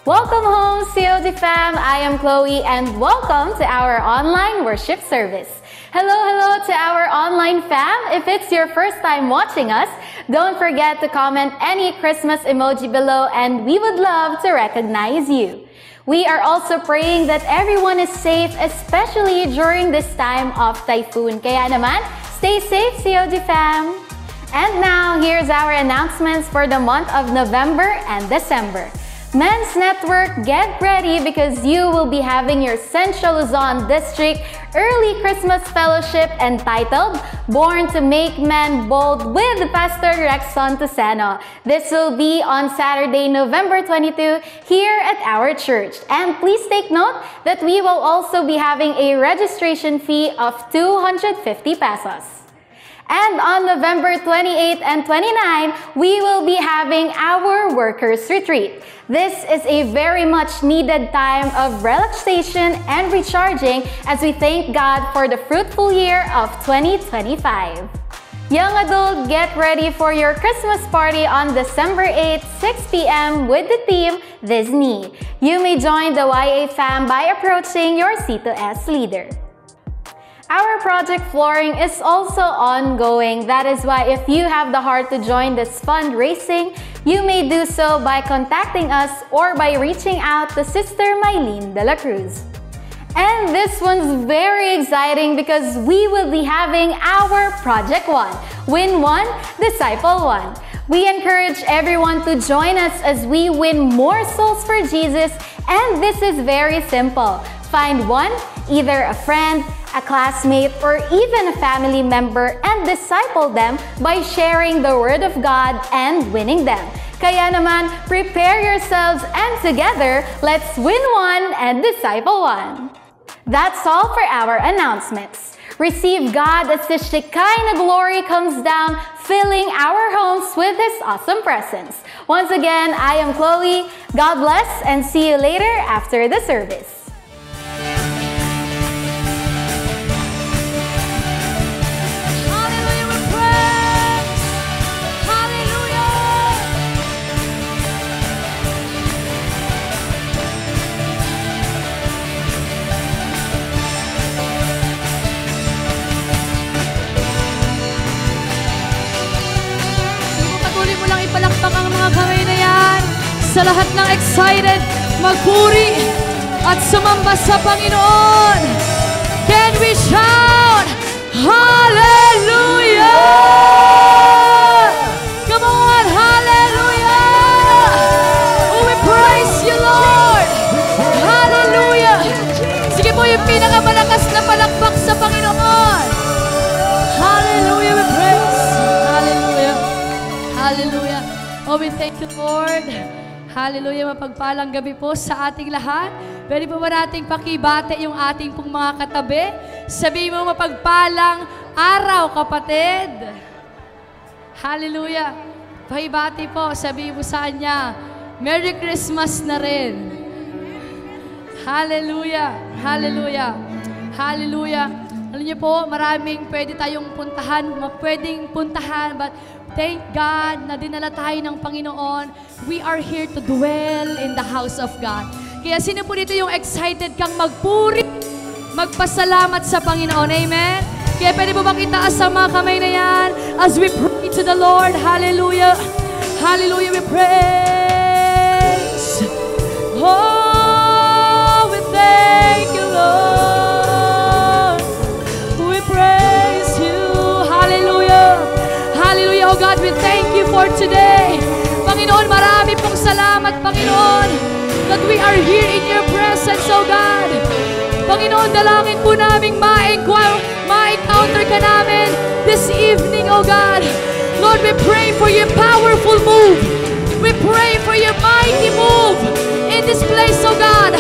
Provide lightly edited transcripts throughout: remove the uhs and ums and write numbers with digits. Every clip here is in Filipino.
Welcome home, COD fam. I am Chloe and welcome to our online worship service. Hello to our online fam. If it's your first time watching us, don't forget to comment any Christmas emoji below and we would love to recognize you. We are also praying that everyone is safe, especially during this time of typhoon. Kaya naman, stay safe, COD fam. And now, here's our announcements for the month of November and December. Men's Network, get ready because you will be having your Central Luzon District Early Christmas Fellowship entitled Born to Make Men Bold with Pastor Rexon Toseno. This will be on Saturday, November 22 here at our church. And please take note that we will also be having a registration fee of 250 pesos. And on November 28 and 29, we will be having our Workers' Retreat. This is a very much needed time of relaxation and recharging as we thank God for the fruitful year of 2025. Young adult, get ready for your Christmas party on December 8, 6 p.m. with the theme Disney. You may join the YA fam by approaching your C2S leader. Our project flooring is also ongoing. That is why if you have the heart to join this fundraising, you may do so by contacting us or by reaching out to Sister Mylene de la Cruz. And this one's very exciting because we will be having our Project 1, Win 1, Disciple 1. We encourage everyone to join us as we win more souls for Jesus, and this is very simple. Find one, either a friend, a classmate, or even a family member and disciple them by sharing the Word of God and winning them. Kaya naman, prepare yourselves and together, let's win one and disciple one. That's all for our announcements. Receive God as His Shekinah glory comes down, filling our homes with His awesome presence. Once again, I am Chloe. God bless and see you later after the service. Palakpak ang mga kamay na yan. Sa lahat ng excited, magpuri at sumamba sa Panginoon. Can we shout, Hallelujah! Come on, Hallelujah! Oh, we praise you, Lord! Hallelujah! Sige po, yung pinakamalakas na palakpak sa Panginoon. Hallelujah, we praise. Hallelujah. Hallelujah. Oh, we thank you, Lord. Hallelujah. Mapagpalang gabi po sa ating lahat. Pwede po ba nating pakibate yung ating pong mga katabi? Sabihin mo, mapagpalang araw, kapatid. Hallelujah. Pakibate po. Sabihin mo sa kanya, Merry Christmas na rin. Hallelujah. Hallelujah. Hallelujah. Alam niyo po, maraming pwede tayong puntahan, pwedeng puntahan, but thank God na dinala tayo ng Panginoon. We are here to dwell in the house of God. Kaya sino po dito yung excited kang magpuri, magpasalamat sa Panginoon? Amen? Kaya pwede po bang itaas ang mga kamay na yan as we pray to the Lord? Hallelujah! Hallelujah! We praise! Oh, we thank you, Lord! We praise you! Hallelujah! Hallelujah, oh God, we thank you for today. Panginoon, marami pong salamat, Panginoon, that we are here in your presence, oh God. Panginoon, dalangin po namin ma-encounter ka namin this evening, oh God. Lord, we pray for your powerful move. We pray for your mighty move in this place, oh God.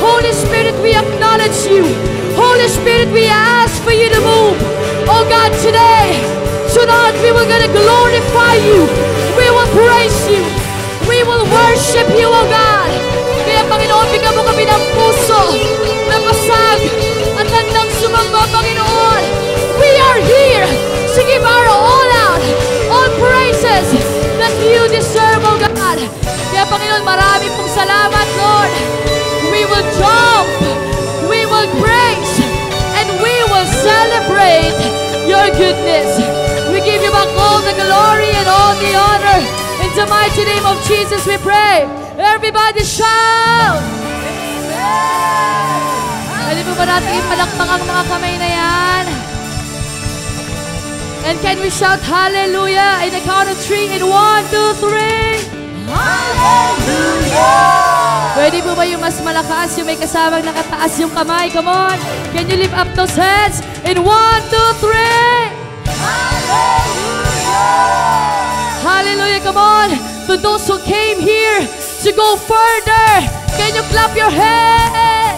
Holy Spirit, we acknowledge you. Holy Spirit, we ask for you to move. Oh God, today, tonight we will gonna glorify you. We will praise you. We will worship you, oh God. Kaya Panginoon, bigyan mo kami ng puso na pasag at handang sumamba, Panginoon. We are here to give our all out, all praises that you deserve, oh God. Kaya Panginoon, marami pong salamat. the honor. In the mighty name of Jesus we pray. Everybody shout! Pwede po ba natin ipalakpak ang mga kamay na yan? And can we shout hallelujah in the count of 3 in 1, 2, 3? Hallelujah! Pwede po ba yung mas malakas, yung may kasamang nakataas yung kamay? Come on! Can you lift up those hands in 1, 2, 3? Hallelujah! Hallelujah! Come on! To those who came here to go further, can you clap your hands?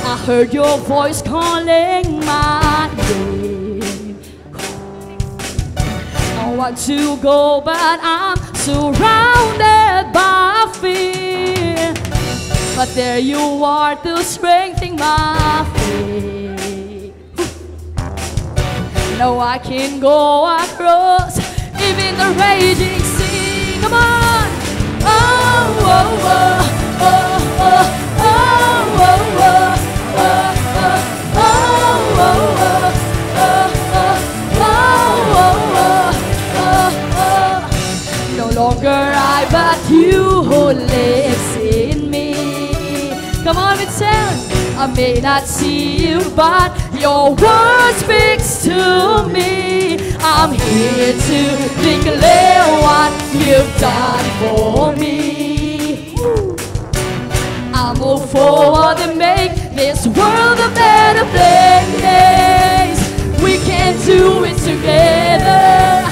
I heard your voice calling my name. I want to go, but I'm surrounded by fear. But there you are to strengthen my faith. Now I can go across even the raging sea. Come on! Oh, oh, oh, oh, oh, oh, oh, oh. No longer I, but you who lives in me. Come on and sing. I may not see you, but your word speaks to me. I'm here to declare what you've done for me. I move forward and make this world a better place. We can do it together.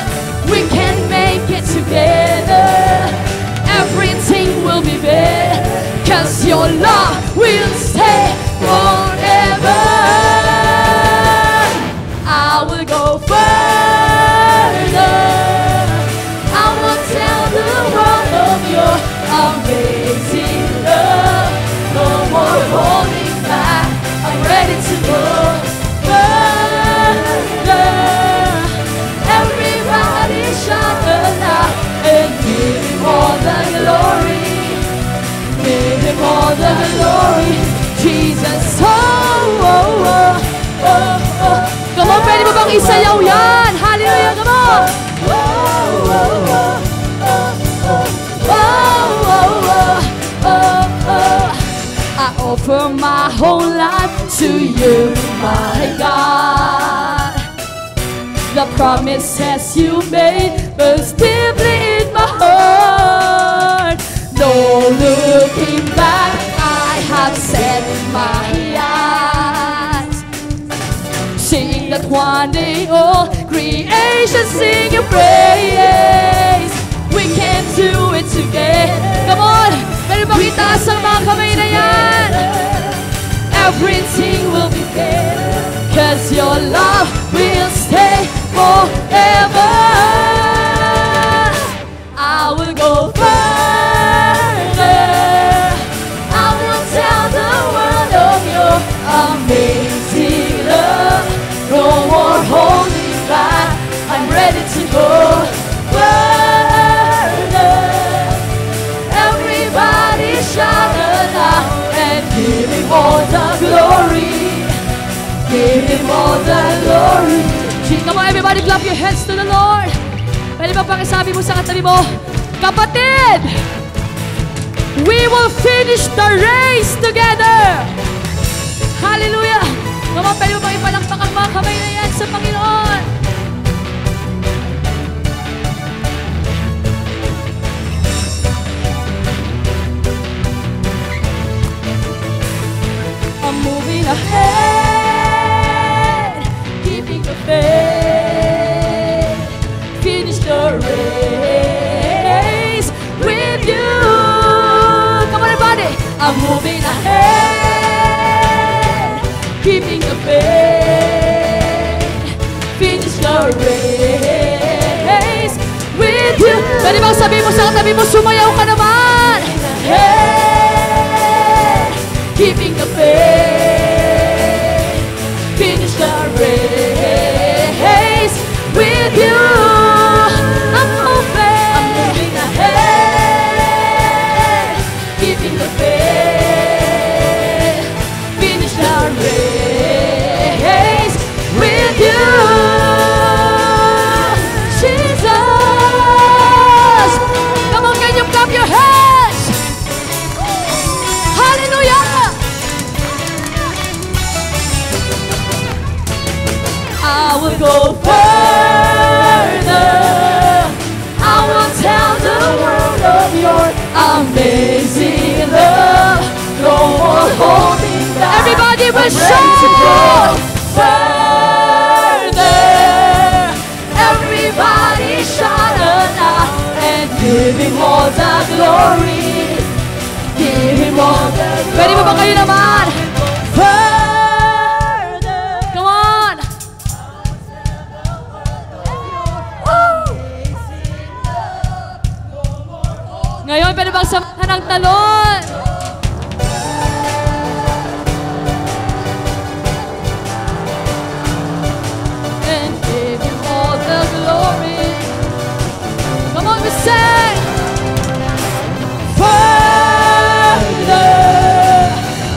We can make it together. Everything will be better, 'cause your love will stay forever. I will go further. I will tell the world of your amazing love. No more holding back. I'm ready to go further. Everybody shout aloud and give him all the glory. Give him all the glory. Jesus, oh, oh, oh, oh, oh. Come on, pwede mo bang isayaw yan? Hallelujah, come on! Oh, oh, oh, oh, oh, oh, oh, oh, oh. I offer my whole life to you, my God. The promises you made burst deeply in my heart. No looking back, I have set my eyes, seeing that one day all creation sing your praise. We can do it together. Come on, pwede bang itaas ang mga kamay na yan? Everything will be better, 'cause your love will stay forever. I will go further. I will tell the world of your amazing love. No more holding back. I'm ready to go further. Everybody shout aloud and give him all the glory. Give him all the glory. Come on, everybody, clap your hands to the Lord. Pwede ba pakisabi mo sa katabi mo, kapatid, we will finish the race together. Hallelujah. Come on, pwede ba ipalakpak ang mga kamay na yan sa Panginoon? I'm moving ahead, keeping the faith, finish the race with you. Come on, everybody. I'm moving ahead, keeping the faith, finish the race with you. Pwede bang sabihin mo sa katabi mo, sumayaw ka naman. Hey, will go further. I will tell the world of your amazing love. No more holding back. Everybody will shout further. Everybody shout aloud and give him all the glory. Give him all the glory. Pwede mo ba kayo naman? Further. Come on. Ngayon, pwede bang samahan ng talon? And give him all the glory. Come on, we sing. Further,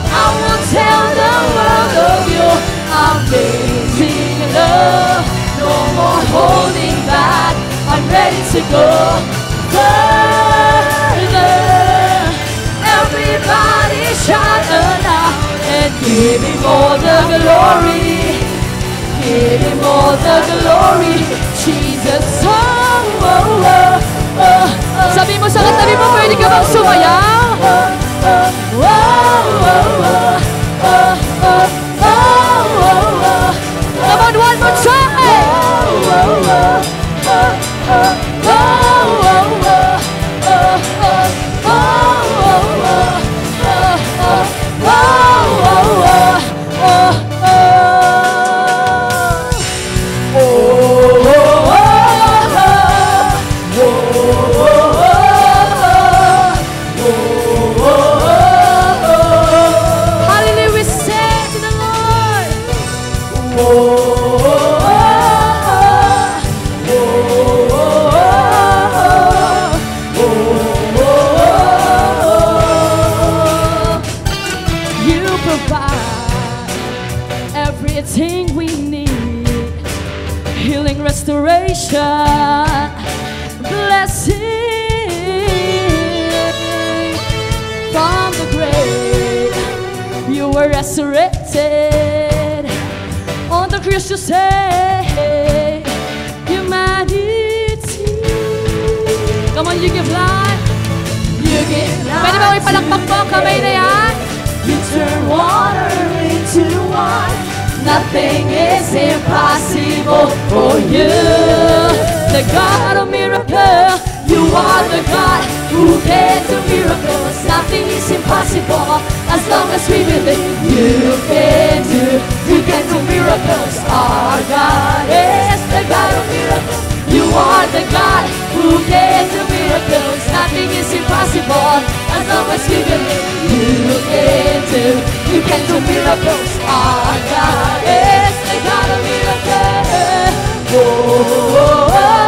I will tell the world of your amazing love. No more holding back. I'm ready to go further. Everybody shout aloud and give him all the glory. Give him all the glory. Jesus, oh, oh, oh, oh, oh. Sabi mo sa katabi mo, pwede ka bang sumayaw? Oh, oh, oh, oh, oh, oh, oh, oh. Come on, one more time. Oh, oh, oh, oh, oh, oh, oh, hallelujah, we sing to the Lord. You provide everything we need, healing, restoration, blessing from the grave. You were resurrected on the cross to save humanity. Come on, you give life. You give life. Pwede ba may palakpak po ang kamay na yan? You turn water into wine. Nothing is impossible for you. The God of miracles. You are the God who can do miracles. Nothing is impossible as long as we believe. You can do miracles. Our God is the God of miracles. You are the God who can do miracles. Nothing is impossible as long as we believe. You can do miracles. Our God is the God of miracles. Oh, oh, oh,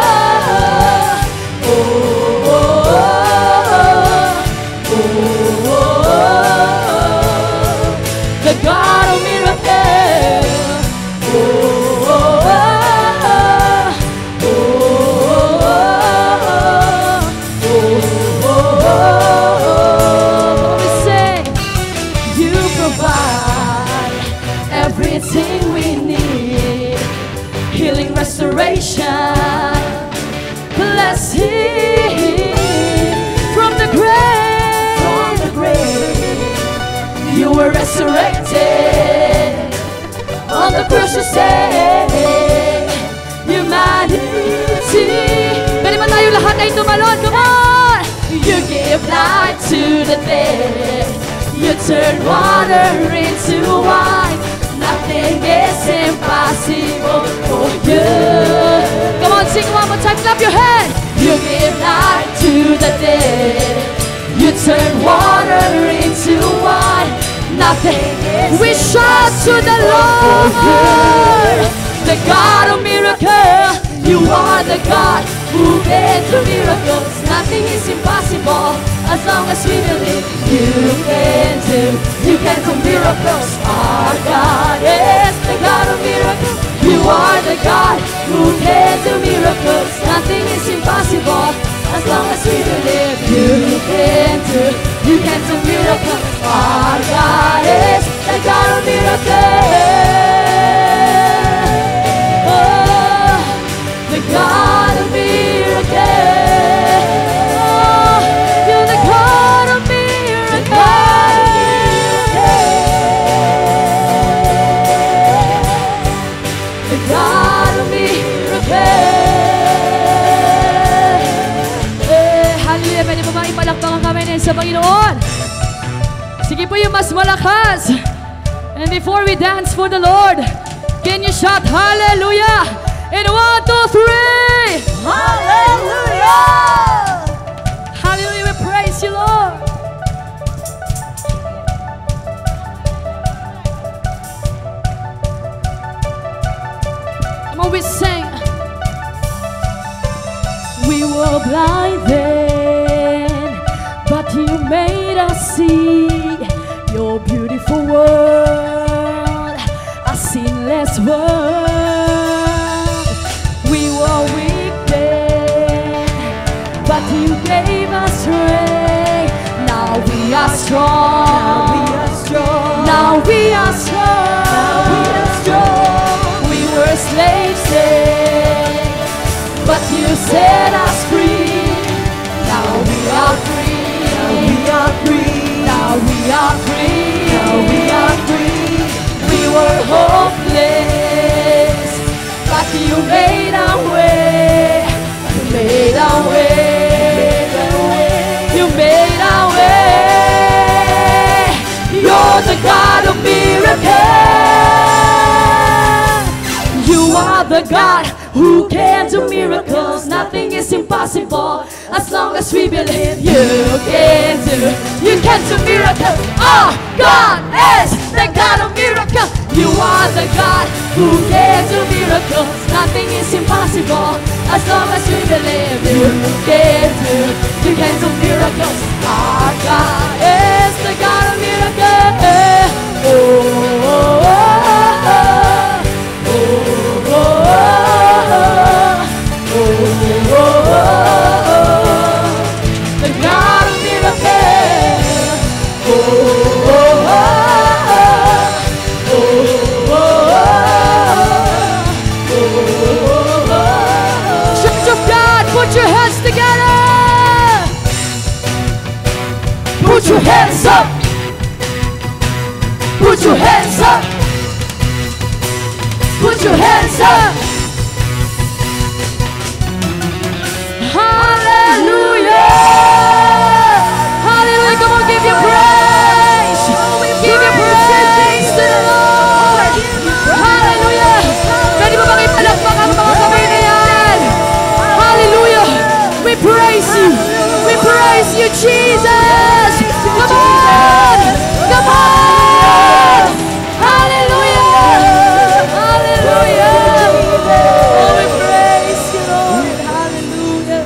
oh, oh, oh, oh, oh, the God of miracles. Oh, oh, oh, everything we need, healing, restoration, blessing from the grave. You were resurrected on the cross to save humanity. Pwede ba tayo lahat ay tumalon? Come on! You give life to the dead. You turn water into wine. Nothing is impossible for you. Come on, sing one more time, clap your hand. You give life to the dead. You turn water into wine. Nothing is we shout to the Lord, the God of miracles. You are the God who can do miracles. Nothing is impossible as long as we believe. You can do miracles. Our God is the God of miracles. You are the God who can do miracles. Nothing is impossible as long as we believe. You can do miracles. Our God is the God of miracles. Oh. sa Panginoon. Sige po yung mas malakas. And before we dance for the Lord, can you shout hallelujah? In 1, 2, 3. Hallelujah! Hallelujah, we praise you, Lord. Come on, we sing. We were blind then, but you made us see your beautiful world, a sinless world. We were weak then, but you gave us strength. Now we are strong. Now we are strong. Now we are strong. We were slaves then, but you set us free. Now we are free. Now we are free. Now we are free. Now we are free. We were hopeless, but you made a way. You made a way. You made a way. You're the God of miracles. You are the God who can do miracles. Nothing is impossible as long as we believe. You can do miracles. Oh, God is the God of miracles. You are the God who can do miracles. Nothing is impossible as long as we believe. You can do miracles. Our God is the God of miracles. Oh, oh, oh, oh, oh, oh, oh, oh, the God of miracles. Oh, oh, oh, oh, oh, oh. Church of God, put your hands together. Put your hands up. Put your hands up. Put your hands up. Hallelujah. Hallelujah. Come on, give your praise. Give your praise to the Lord. Hallelujah. Pwede mo bang ipalakpak ang mga kamay na yan? Hallelujah. We praise you. We praise you, Jesus. Come on. Come on. Hallelujah. Hallelujah. Oh, we praise you, Lord. Hallelujah.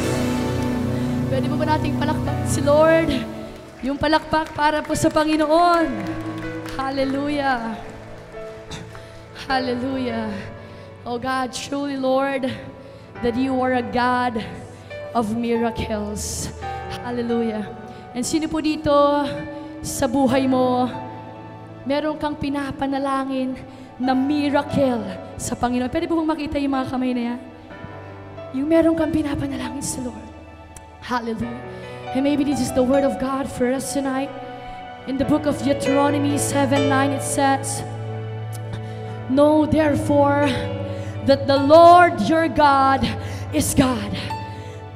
Pwede mo ba nating palakpak si Lord? Yung palakpak para po sa Panginoon. Hallelujah. Hallelujah. Oh God, truly, Lord, that you are a God of miracles. Hallelujah. And sino po dito sa buhay mo, meron kang pinapanalangin na miracle sa Panginoon? Pwede po bang makita yung mga kamay na yan? Yung meron kang pinapanalangin sa Lord. Hallelujah. And maybe this is the word of God for us tonight. In the book of Deuteronomy 7:9 it says, know therefore that the Lord your God is God.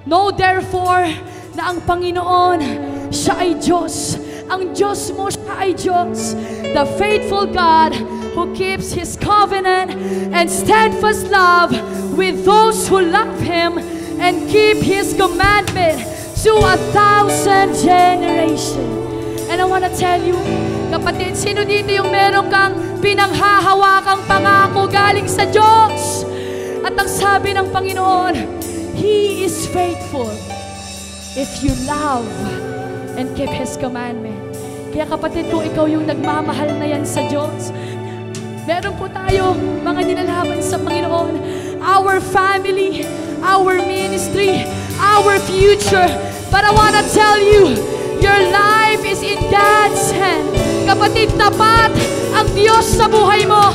Know therefore na ang Panginoon, siya ay Diyos. Ang Diyos mo, siya ay Diyos. The faithful God who keeps His covenant and steadfast love with those who love Him and keep His commandment to 1,000 generations. And I want to tell you, kapatid, sino dito yung meron kang pinanghahawakang pangako galing sa Diyos? At ang sabi ng Panginoon, He is faithful if you love and keep His commandment. Kaya kapatid, kung ikaw yung nagmamahal na yan sa Diyos, meron po tayo mga nilalaban sa Panginoon. Our family, our ministry, our future. But I want to tell you, your life is in God's hand. Kapatid, tapat ang Diyos sa buhay mo.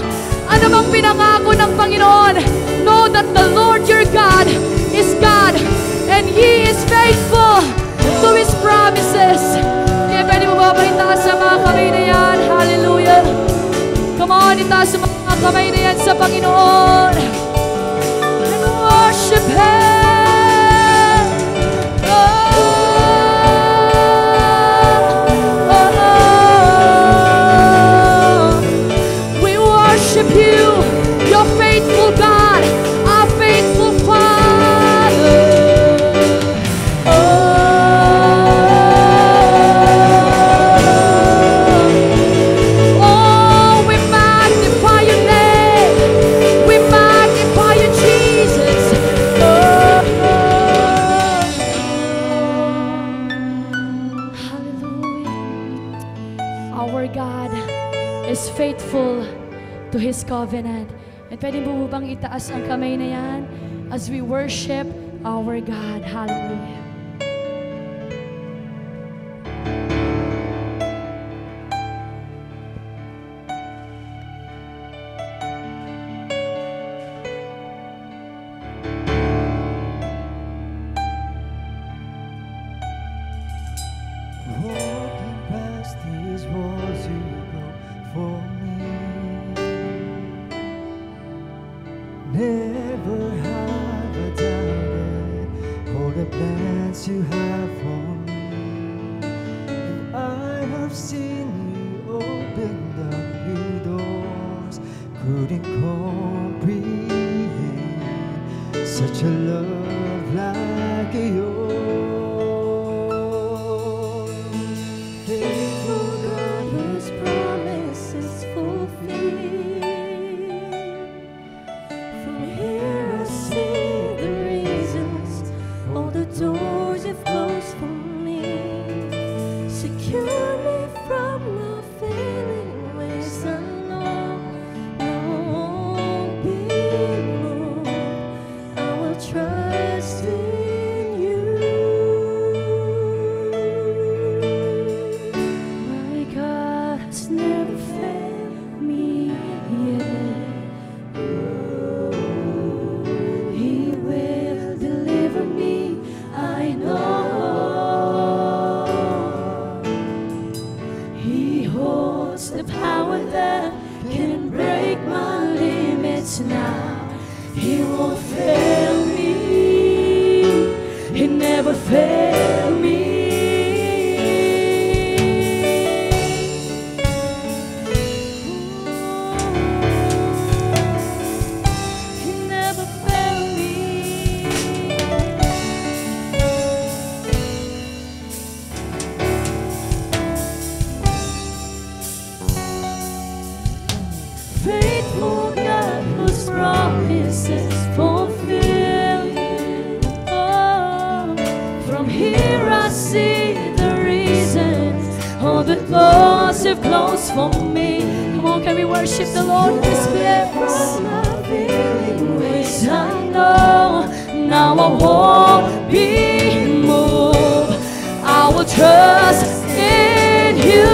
Ano bang pinangako ng Panginoon? Know that the Lord your God is God, and He is faithful to His promises. Kaya pwede mo ba itaas sa mga kamay na yan? Hallelujah. Come on, itaas sa mga kamay na yan sa Panginoon. And worship Him. Oh. worship you, your faithful God, our faithful Father. Oh, we magnify your name. We magnify you, Jesus. Hallelujah. Our God is faithful to His covenant. And pwede mo bang itaas ang kamay na yan as we worship our God. Hallelujah. Walking past these walls, you go for me. Never have I doubted all the plans you have for me. And I have seen you open up new doors, couldn't comprehend such a love like yours. Faithful God, whose promises fulfill. From here I see the reasons, all the doors you've closed for me. Secure me from my failing ways. I know I won't be moved. I will trust in you. My God has never failed me yet. He will deliver me, I know. He holds the power that can break my limits now. He won't fail me. He never failed me. He never failed me. Faithful God, whose promises fulfill. Oh, from here I see the reasons, all the doors you've closed for me. Come on, can we worship the Lord in this place? From my failing ways, I know now I won't be moved. I will trust in you.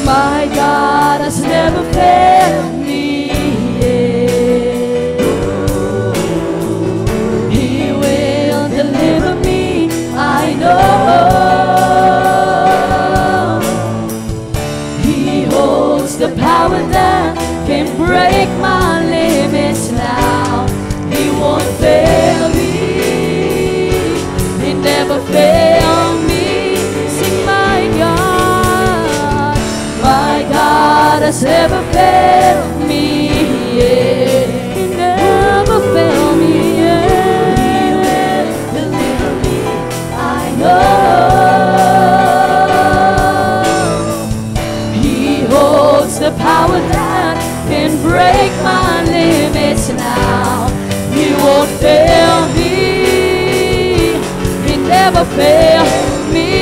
My God has never failed me yet. He will deliver me, I know. He holds the power that can break my limits now. He won't fail me. He never failed me. Sing, my God. My God has never failed me yet. He never failed me yet. He will deliver me, I know. He holds the power that can break my limits now. He won't fail me. He never failed me.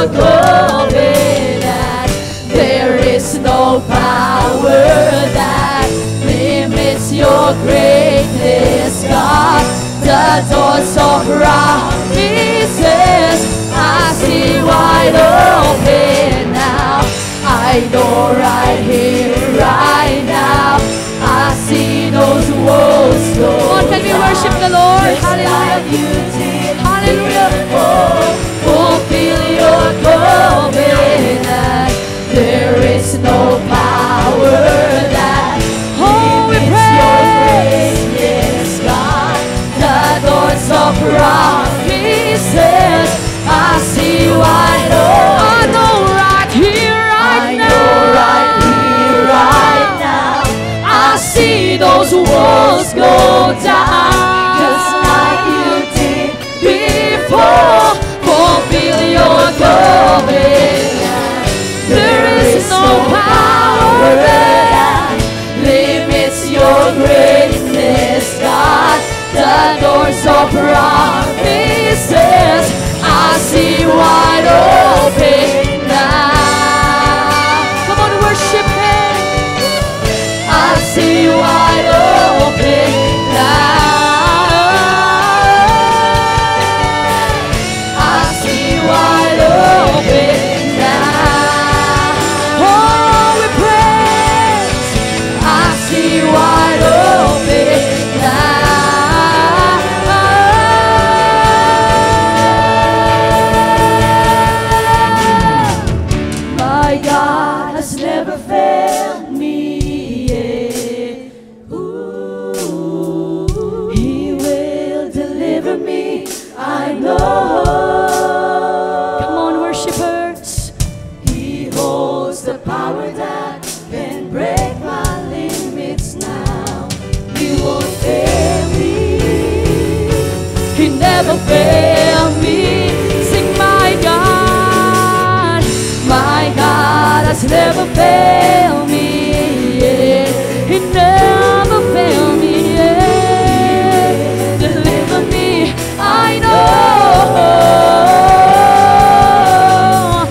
your covenant. There is no power that limits your greatness, God. The doors of promises I see wide open now. I know right here, right now, I see those walls go Come on, can we worship the Lord? Hallelujah. you did Hallelujah. before. Fulfill your covenant. There is no power that Oh, we limits your praise. greatness, God. The doors of promises I see wide open. I know right here, right I now. know right here, right now, I see those walls go down, just like you did before. Fulfill your covenant. There is no power that limits your greatness, God. The doors of promises I see wide open now. Come on, worship Him. I see wide open now. I see wide open now. Oh, we praise. I see wide open now. My God has never failed me yet. Ooh, He will deliver me, I know. Come on, worshipers. He holds the power that can break my limits now. He won't fail me. He never failed me. Sing, my God. My God has never failed me yet. He never failed me yet. Deliver me, I know.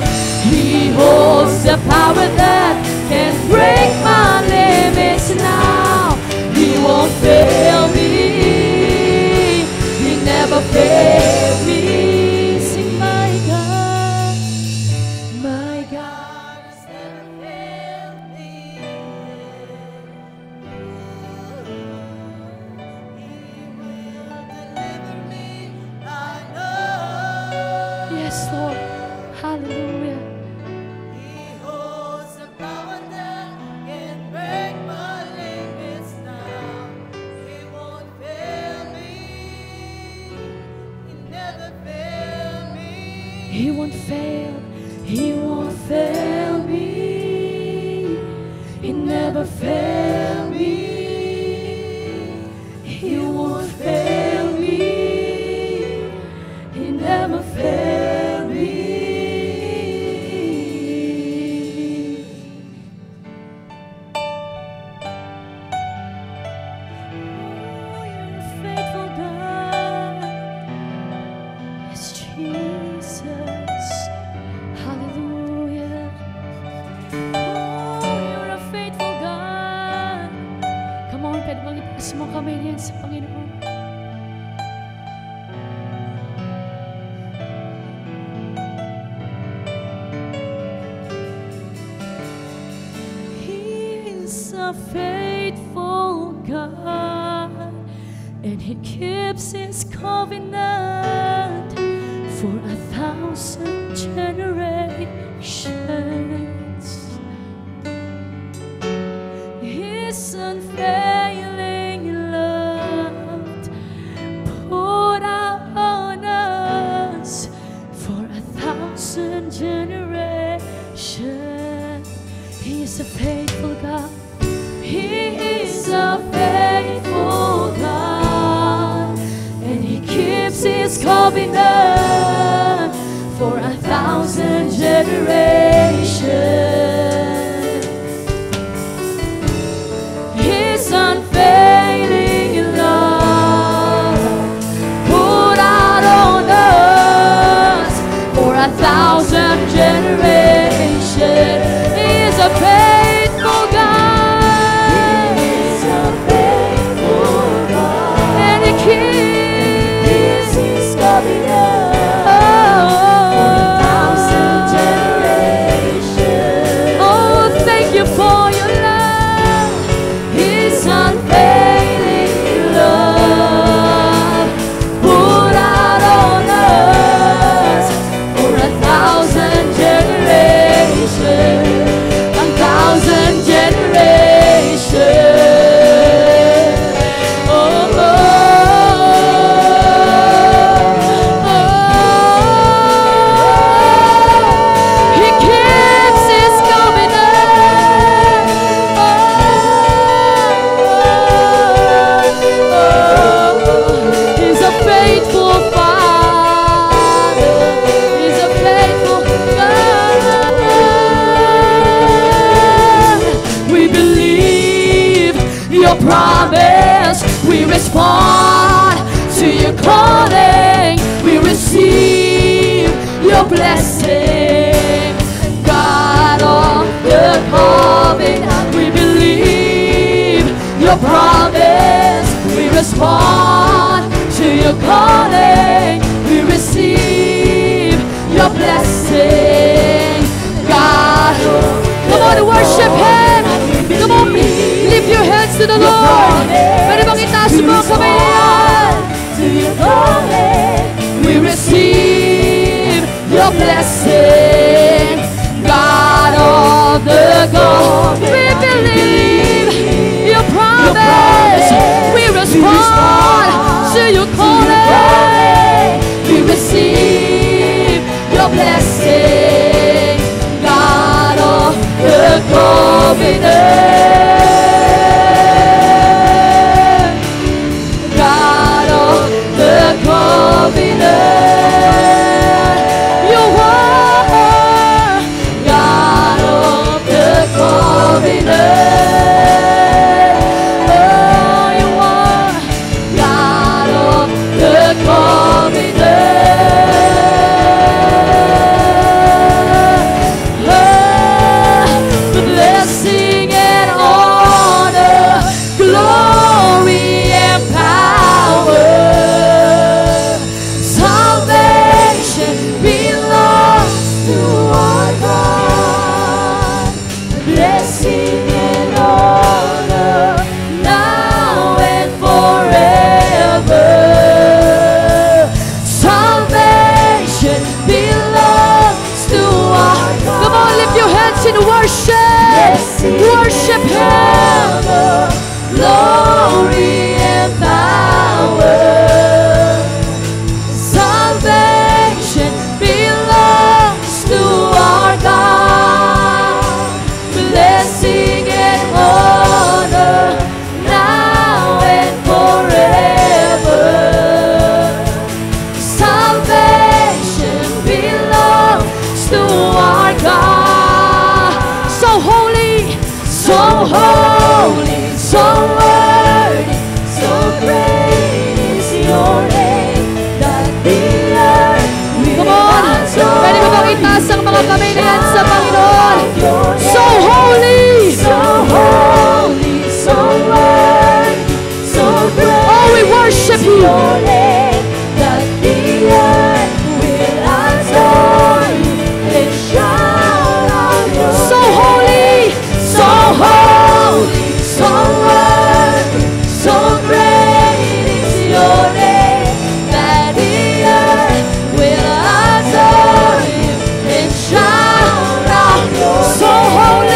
He holds the power that can break my limits now. He won't fail me. He never failed me. Sing, my God. My God has never failed me. He will deliver me, I know. Yes, Lord. Hallelujah. He holds the power that can break my limits now. He won't fail me. He never failed me. He won't fail. He won't fail me. He never failed me. He won't fail me. He never failed me. Oh, you're a faithful God. Yes, Jesus. Hallelujah. Oh, you're a faithful God. Come on, pwede bang itaas mo kamay niyan sa Panginoon. He is a faithful God, and He keeps His covenant for 1,000 generations. His unfailing love poured out on us for 1,000 generations. He is a faithful God. He is a faithful God, and He keeps His covenant for 1,000 generations. His unfailing love poured out on us for 1,000 generation. He is a faithful God. He is a faithful God. And He keeps His covenant for 1,000 generations. Oh, thank you for your love. His unfailing love poured out on us for 1,000 generations. 1,000 generations. Oh, oh, oh. He keeps His covenant. He's a faithful Father. He's a faithful God. We believe your promise. We respond to your calling. We receive your blessing. God of the covenant, we believe your promise. We respond to your calling. We receive your blessing. God of Come on, worship Him. Come on, lift your hands to the Lord. Pwede bang itaas mo ang kamay niya? to your calling. We receive your blessing. God of the God, we believe your promise. We respond to your calling. We receive your blessing. God of the covenant. God of the covenant. You are God of the covenant. Oh, you are God of the covenant. The blessing and honor, glory and power. Salvation belongs to our God. Blessing and honor now and forever. Salvation belongs to our God. Come on, lift your hands in worship. Worship Him. Glory and power. Salvation belongs to our God. Blessing and honor now and forever. Salvation belongs to our God. So holy, so holy, so worthy. So great is your name that the earth will Come on! Pwede mo bang itaas ang mga kamay na yan sa Panginoon? So holy! So holy, so worthy, so great. Oh, we worship is you. your name that the earth will adore you and shout out your So holy! so holy, so worthy, so great is your name that the earth will adore you and shout out your So holy!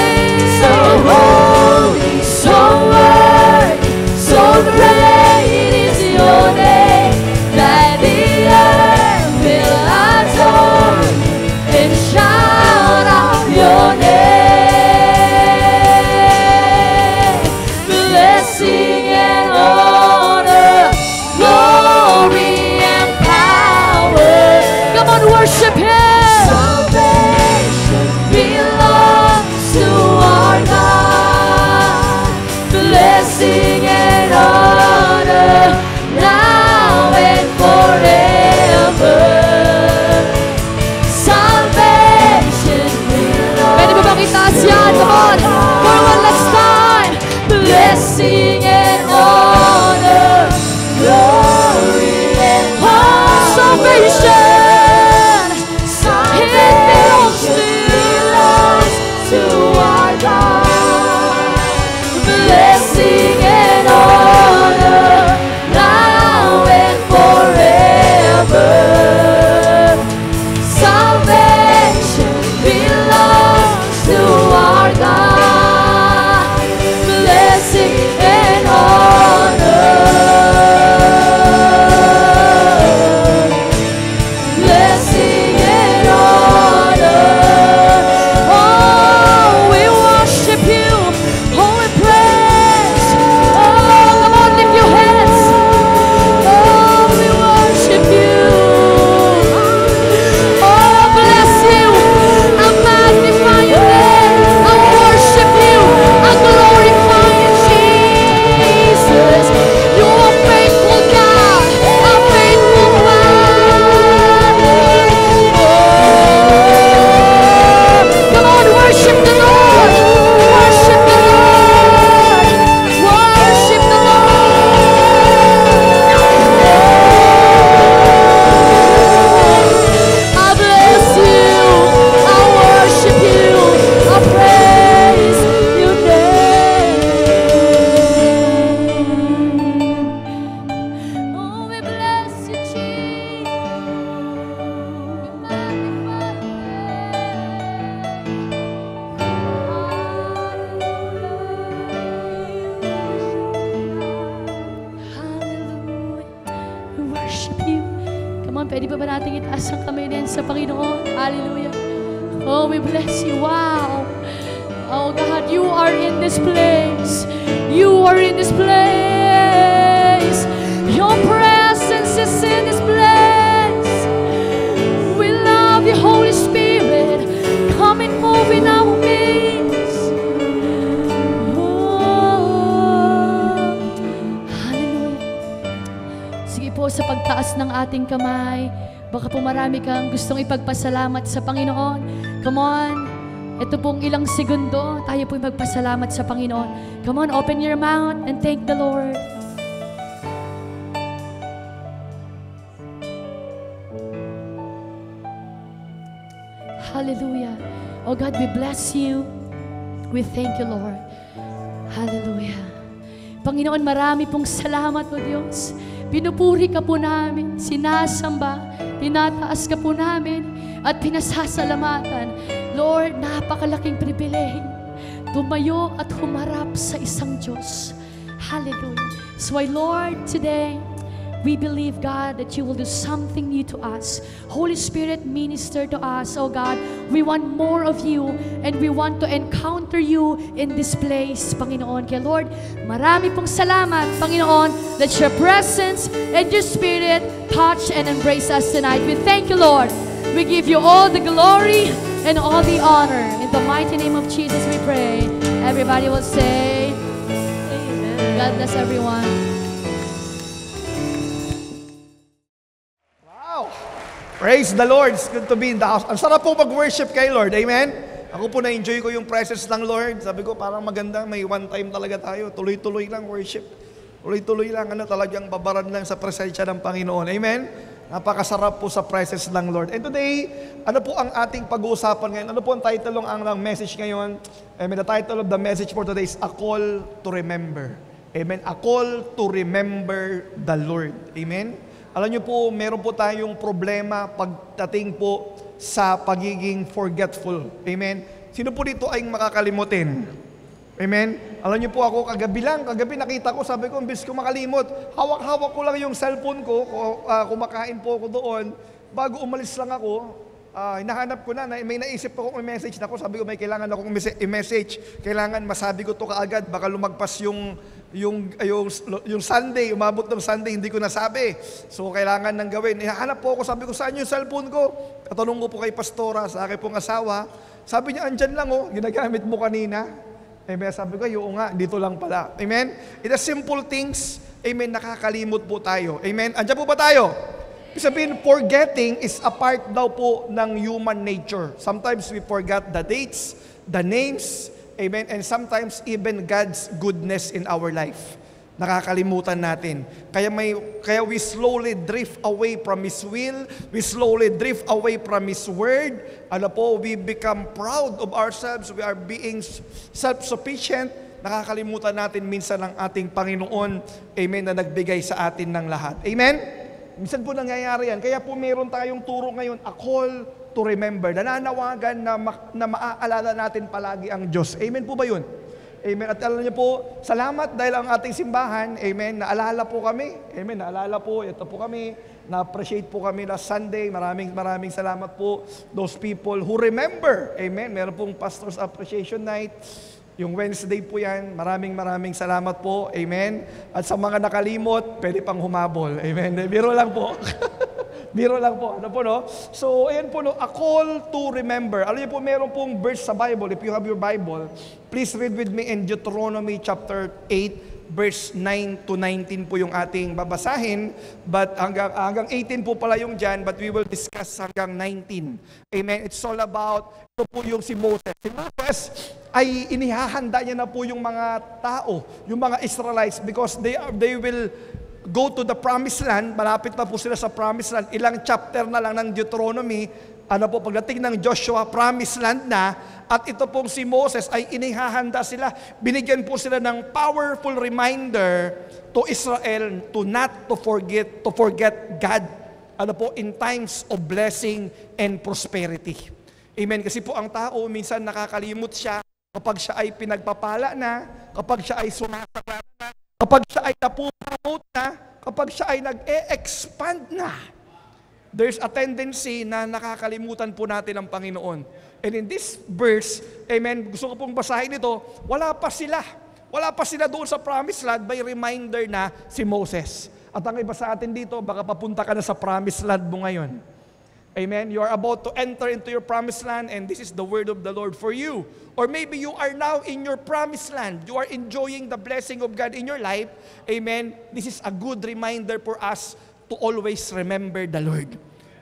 Pwede ba natin itaas ang kamay din sa Panginoon? Hallelujah. Oh, we bless you. Wow. Oh God, you are in this place. You are in this place. Your presence is in this place. We love you, Holy Spirit. Come and move in our midst. Oh, hallelujah. Sige po, sa pagtaas ng ating kamay, baka po marami kang gustong ipagpasalamat sa Panginoon. Come on. Ito pong ilang segundo, tayo po'y magpasalamat sa Panginoon. Come on, open your mouth and thank the Lord. Hallelujah. Oh God, we bless you. We thank you, Lord. Hallelujah. Panginoon, marami pong salamat, O Diyos. Pinupuri ka po namin, sinasamba, tinataas ka po namin, at pinasasalamatan. Lord, napakalaking pribilehiyo tumayo at humarap sa isang Diyos. Hallelujah. So, Lord, today, we believe, God, that you will do something new to us. Holy Spirit, minister to us, oh God. We want more of you and we want to encounter you in this place, Panginoon. Kaya Lord, marami pong salamat, Panginoon, that your presence and your Spirit touch and embrace us tonight. We thank you, Lord. We give you all the glory and all the honor. In the mighty name of Jesus we pray. Everybody will say, Amen. God bless everyone. Wow! Praise the Lord. It's good to be in the house. Ang sarap po mag-worship kay Lord. Amen? Ako po na-enjoy ko yung presence ng Lord. Sabi ko parang maganda. May one time talaga tayo. Tuloy-tuloy lang worship. Tuloy-tuloy lang. Talagang babaran lang sa presensya ng Panginoon. Amen? Napakasarap po sa presence ng Lord. And today, ano po ang ating pag-uusapan ngayon? Ano po ang title ng message ngayon? Amen. The title of the message for today is A Call to Remember. Amen. A Call to Remember the Lord. Amen. Alam niyo po, meron po tayong problema pagdating po sa pagiging forgetful. Amen. Sino po dito ay makakalimutin? Amen? Alam niyo po ako, kagabi nakita ko, sabi ko, imbis ko makalimot, hawak-hawak ko lang yung cellphone ko, kumakain po ako doon, bago umalis lang ako, hinahanap ko na, may naisip ako kung message na ako, sabi ko, may kailangan akong i-message, kailangan masabi ko to kaagad, baka lumagpas yung Sunday, umabot ng Sunday, hindi ko nasabi. So, kailangan nang gawin. Hinahanap po ako, sabi ko, saan yung cellphone ko? Katanong ko po kay Pastora, sa akin pong asawa, sabi niya, andyan lang ginagamit mo kanina. Amen. Sabi ko, yung nga, dito lang pala. Amen. It is simple things. Amen. Nakakalimot po tayo. Amen. Andiyan po ba tayo? Ibig sabihin, forgetting is a part daw po ng human nature. Sometimes we forget the dates, the names, amen, and sometimes even God's goodness in our life. Nakakalimutan natin. Kaya we slowly drift away from His will. We slowly drift away from His word. We become proud of ourselves. We are being self-sufficient. Nakakalimutan natin minsan ang ating Panginoon, amen, na nagbigay sa atin ng lahat. Amen? Minsan po nangyayari yan. Kaya po meron tayong turo ngayon, a call to remember. Nananawagan na maaalala natin palagi ang Diyos. Amen po ba yun? Amen. At alam niyo po, salamat dahil ang ating simbahan, amen, naalala po kami. Amen, naalala po, ito po kami, na-appreciate po kami last Sunday. Maraming salamat po those people who remember. Amen. Meron pong Pastor's Appreciation Night. Yung Wednesday po yan. Maraming salamat po. Amen. At sa mga nakalimot, pwede pang humabol. Amen. Biro lang po. Biro lang po. Ano po, no? So, ayan po, no? A call to remember. Alam niyo po, meron pong verse sa Bible. If you have your Bible, please read with me in Deuteronomy chapter 8, verse 9 to 19 po yung ating babasahin. But hanggang 18 po pala yung dyan, but we will discuss hanggang 19. Amen. It's all about, ito po yung si Moses. Si Moses ay inihahanda niya na po yung mga tao, yung mga Israelites, because they will go to the promised land. Malapit na po sila sa promised land. Ilang chapter na lang ng Deuteronomy, pagdating ng Joshua, promised land na. At ito pong si Moses ay inihahanda sila. Binigyan po sila ng powerful reminder to Israel to not to forget God. In times of blessing and prosperity. Amen. Kasi po ang tao minsan nakakalimot siya kapag siya ay pinagpapala na, kapag siya ay sumasagana na, kapag siya ay napupromote na, kapag siya ay nag-e-expand na. there's a tendency na nakakalimutan po natin ang Panginoon. And in this verse, amen, gusto ko pong basahin ito, wala pa sila. Wala pa sila doon sa promised land, by reminder na si Moses. At ang iba sa atin dito, baka papunta ka na sa promised land mo ngayon. Amen? You are about to enter into your promised land and this is the word of the Lord for you. Or maybe you are now in your promised land. You are enjoying the blessing of God in your life. Amen? This is a good reminder for us to always remember the Lord.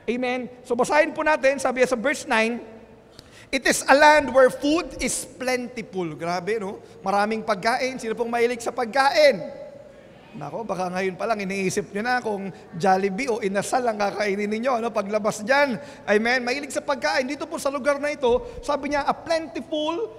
Amen? So basahin po natin, sabi sa verse 9, it is a land where food is plentiful. Grabe, no? Maraming pagkain. Sino pong mahilig sa pagkain? Nako, baka ngayon pa lang iniisip nyo na kung Jollibee o Inasal ang kakainin ninyo, ano, paglabas dyan. Amen? Mahilig sa pagkain. Dito po sa lugar na ito, sabi niya, a plentiful,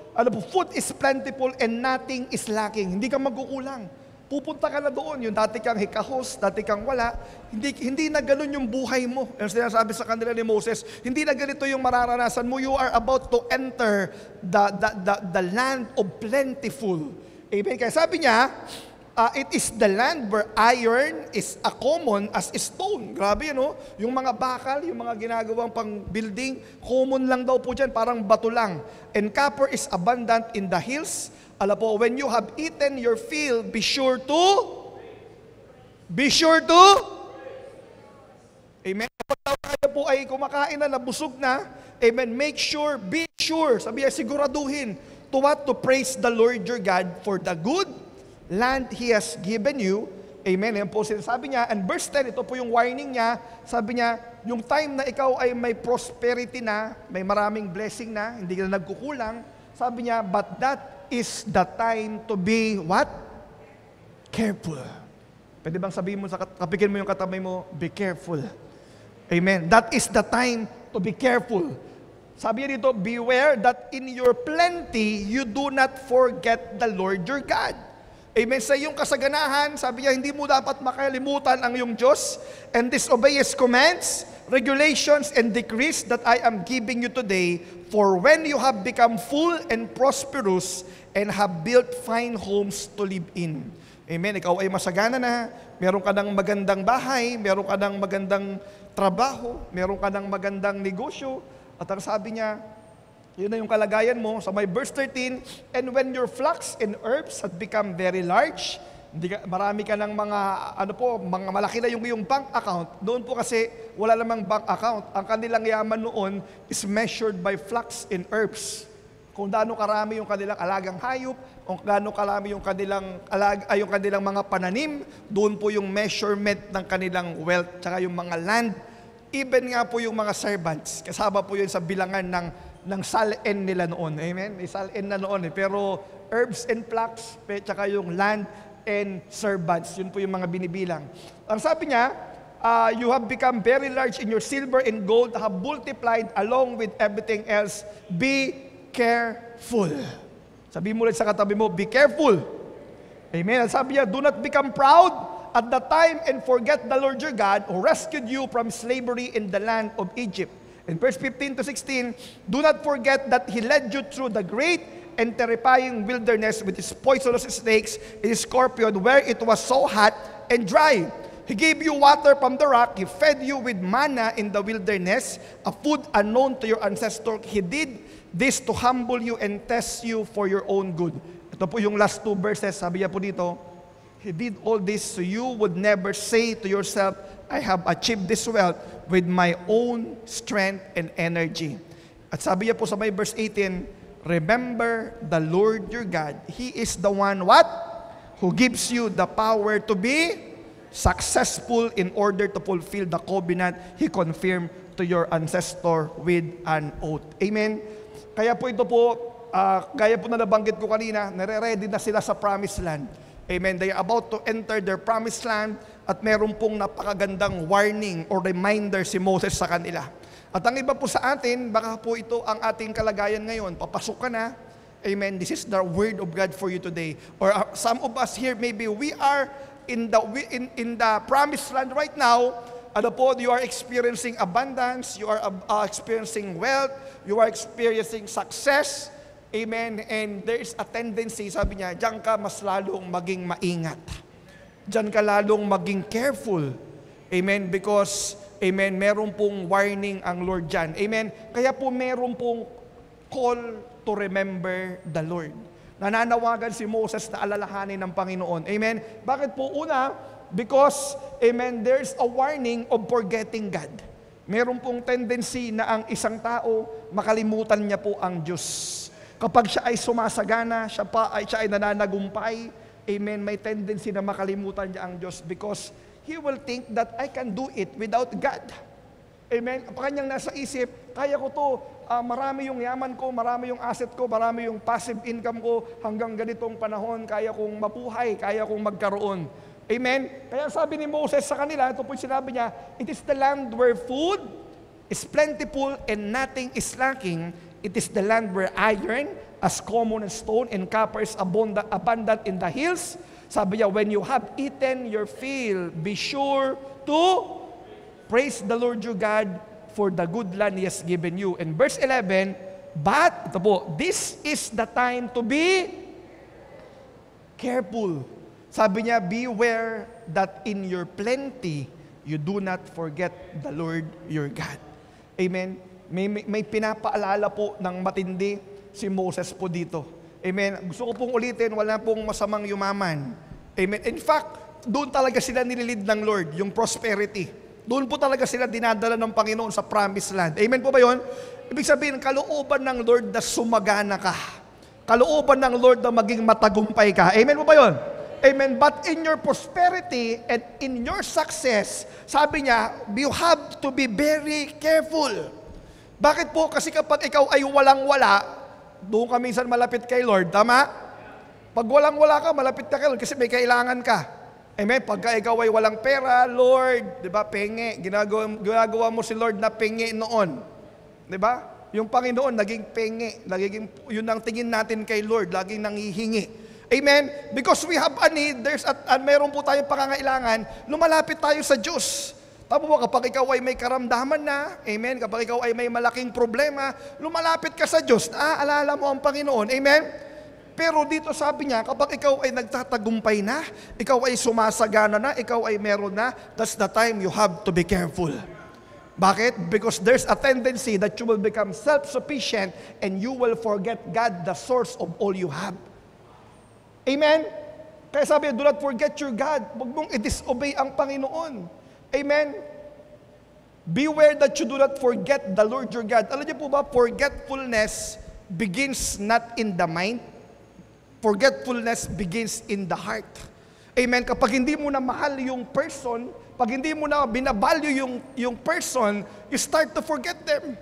food is plentiful and nothing is lacking. Hindi ka magkukulang. Pupunta ka na doon, yung dati kang hikahos, dati kang wala, hindi na ganun yung buhay mo. Yung sinasabi sa kanila ni Moses, hindi na ganito yung mararanasan mo. You are about to enter the land of plentiful. Amen? Kaya sabi niya, it is the land where iron is a common as stone. Grabe, no? Yung mga bakal, yung mga ginagawang pang building, common lang daw po dyan, parang bato lang. And copper is abundant in the hills. Alam po, when you have eaten your fill, be sure to, amen. Kapag tayo po ay kumakain na, nabusog na, amen, make sure, be sure, sabi niya, siguraduhin, to praise the Lord your God for the good land He has given you. Amen. Yan po sinasabi niya. And verse 10, ito po yung warning niya. Sabi niya, yung time na ikaw ay may prosperity na, may maraming blessing na, hindi ka na nagkukulang, sabi niya, but that is the time to be what? Careful. Pwede bang sabihin mo, kapikin mo yung katabi mo, be careful. Amen. That is the time to be careful. Sabi niya dito, beware that in your plenty, you do not forget the Lord your God. Amen. Sa iyong kasaganahan, sabi niya, hindi mo dapat makalimutan ang iyong Diyos and disobey His commands, regulations, and decrees that I am giving you today. For when you have become full and prosperous and have built fine homes to live in. Amen. Ikaw ay masagana na, meron ka ng magandang bahay, meron ka ng magandang trabaho, meron ka ng magandang negosyo. At ang sabi niya, yun na yung kalagayan mo. Sa may verse 13, and when your flocks and herbs had become very large, marami ka ng mga, mga malaki na yung iyong bank account. Doon po kasi wala namang bank account. Ang kanilang yaman noon is measured by flocks and herbs. Kung gaano karami yung kanilang alagang hayop, kung gaano karami yung kanilang mga pananim, doon po yung measurement ng kanilang wealth, tsaka yung mga land. Even nga po yung mga servants, kasama po yun sa bilangan ng salen nila noon. Amen? May salen na noon. Pero herbs and flocks, tsaka yung land and servants. Yun po yung mga binibilang. Ang sabi niya, you have become very large in your silver and gold, have multiplied along with everything else. Be careful. Sabi mo ulit sa katabi mo, be careful. Amen? Ang sabi niya, do not become proud at the time and forget the Lord your God who rescued you from slavery in the land of Egypt. In verse 15 to 16, do not forget that He led you through the great and terrifying wilderness with His poisonous snakes and His scorpion, where it was so hot and dry. He gave you water from the rock. He fed you with manna in the wilderness, a food unknown to your ancestors. He did this to humble you and test you for your own good. Ito po yung last two verses. Sabi niya po dito, He did all this so you would never say to yourself, I have achieved this wealth with my own strength and energy. At sabi niya po sa may verse 18, remember the Lord your God. He is the one, what? Who gives you the power to be successful in order to fulfill the covenant He confirmed to your ancestor with an oath. Amen? Kaya po ito po, gaya po na nabanggit ko kanina, nare-ready na sila sa promised land. Amen. They are about to enter their promised land at meron pong napakagandang warning or reminder si Moses sa kanila. At ang iba po sa atin, baka po ito ang ating kalagayan ngayon. Papasok ka na. Amen. This is the word of God for you today. Or some of us here, maybe we are in the promised land right now. Ano po, you are experiencing abundance, you are experiencing wealth, you are experiencing success. Amen. And there is a tendency, sabi niya, diyan ka mas lalong maging maingat. Diyan ka lalong maging careful. Amen. Because amen, meron pong warning ang Lord dyan. Amen. Kaya po meron pong call to remember the Lord. Nananawagan si Moses na alalahanin ng Panginoon. Amen. Bakit po? Una, because, amen, there's a warning of forgetting God. Meron pong tendency na ang isang tao, makalimutan niya po ang Diyos. Kapag siya ay sumasagana, siya ay nananagumpay, amen, may tendency na makalimutan niya ang Diyos because he will think that I can do it without God. Amen. Ang kanyang nasa isip, kaya ko to, marami yung yaman ko, marami yung asset ko, marami yung passive income ko, hanggang ganitong panahon, kaya kong mabuhay, kaya kong magkaroon. Amen? Kaya sabi ni Moses sa kanila, ito po sinabi niya, it is the land where food is plentiful and nothing is lacking. It is the land where iron, as common as stone, and copper is abundant in the hills. Sabi niya, when you have eaten your fill, be sure to praise the Lord your God for the good land He has given you. And verse 11, but, ito po, this is the time to be careful. Sabi niya, beware that in your plenty, you do not forget the Lord your God. Amen? May pinapaalala po ng matindi si Moses po dito. Amen? Gusto ko pong ulitin, wala pong masamang yumaman. Amen? In fact, doon talaga sila nililid ng Lord, yung prosperity. Doon po talaga sila dinadala ng Panginoon sa promised land. Amen po ba yun? Ibig sabihin, kalooban ng Lord na sumagana ka. Kalooban ng Lord na maging matagumpay ka. Amen po ba yun? Amen. But in your prosperity and in your success, sabi niya, you have to be very careful. Bakit po? Kasi kapag ikaw ay walang-wala, doon ka minsan malapit kay Lord, tama? Pag walang-wala ka, malapit ka kay Lord kasi may kailangan ka. Amen. Pagka ikaw ay walang pera, Lord, di ba, penge. Ginagawa mo si Lord na penge noon. Di ba? Yung Panginoon, naging penge. Yun ang tingin natin kay Lord, laging nanghihingi. Amen? Because we have a need, meron po tayong pangangailangan, lumalapit tayo sa Diyos. Tama mo, kapag ikaw ay may karamdaman na, amen, kapag ikaw ay may malaking problema, lumalapit ka sa Diyos, naaalala mo ang Panginoon, amen? Pero dito sabi niya, kapag ikaw ay nagtatagumpay na, ikaw ay sumasagana na, ikaw ay meron na, that's the time you have to be careful. Bakit? Because there's a tendency that you will become self-sufficient and you will forget God, the source of all you have. Amen? Kaya sabi, do not forget your God. Huwag mong i-disobey ang Panginoon. Amen? Beware that you do not forget the Lord your God. Alam niyo po ba, forgetfulness begins not in the mind. Forgetfulness begins in the heart. Amen? Kapag hindi mo na mahal yung person, pag hindi mo na binavalue yung person, you start to forget them.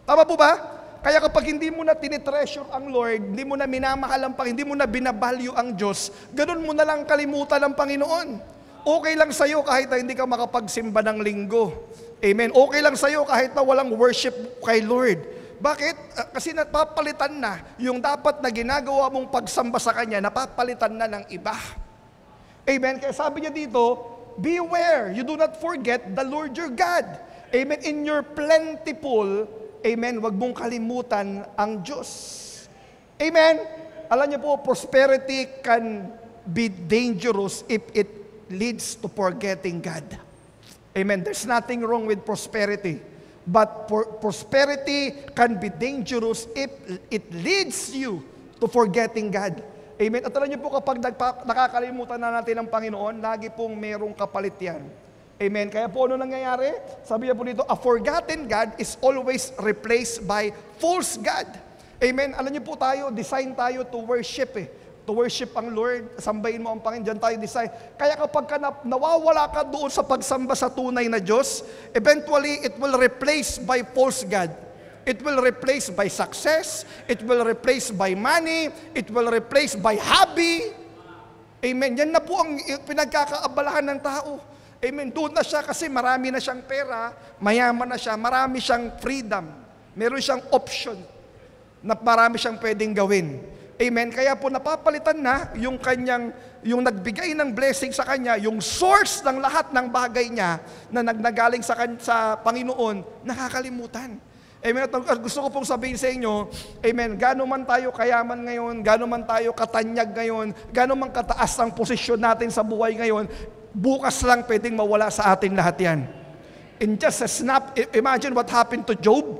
Tama po ba? Kaya kapag hindi mo na tinitreasure ang Lord, hindi mo na minamahal ang Panginoon, hindi mo na binavalue ang Diyos, ganun mo na lang kalimutan ang Panginoon. Okay lang sa'yo kahit na hindi ka makapagsimba ng linggo. Amen. Okay lang sa'yo kahit na walang worship kay Lord. Bakit? Kasi napapalitan na yung dapat na ginagawa mong pagsamba sa Kanya, napapalitan na ng iba. Amen. Kaya sabi niya dito, beware, you do not forget the Lord your God. Amen. In your plentiful, amen, wag mong kalimutan ang Diyos. Amen. Alam niyo po, prosperity can be dangerous if it leads to forgetting God. Amen. There's nothing wrong with prosperity. But prosperity can be dangerous if it leads you to forgetting God. Amen. At alam niyo po, kapag nakakalimutan na natin ang Panginoon, lagi pong merong kapalit yan. Amen. Kaya po ano nangyayari? Sabi niya po dito, a forgotten God is always replaced by false God. Amen. Alam niyo po tayo, design tayo to worship To worship ang Lord, sambahin mo ang Panginoon, dyan tayo design. Kaya kapag nawawala ka doon sa pagsamba sa tunay na Diyos, eventually it will replace by false God. It will replace by success. It will replace by money. It will replace by hobby. Amen. Yan na po ang pinagkakaabalahan ng tao. Amen. Doon na siya kasi marami na siyang pera, mayaman na siya, marami siyang freedom. Meron siyang option na marami siyang pwedeng gawin. Amen. Kaya po napapalitan na yung nagbigay ng blessing sa kanya, yung source ng lahat ng bagay niya na nagnagaling sa Panginoon, nakakalimutan. Amen. At gusto ko pong sabihin sa inyo, amen, gano'n man tayo kayaman ngayon, gano'n man tayo katanyag ngayon, gano'n man kataas ang posisyon natin sa buhay ngayon, bukas lang pwedeng mawala sa atin lahat yan. In just a snap, imagine what happened to Job.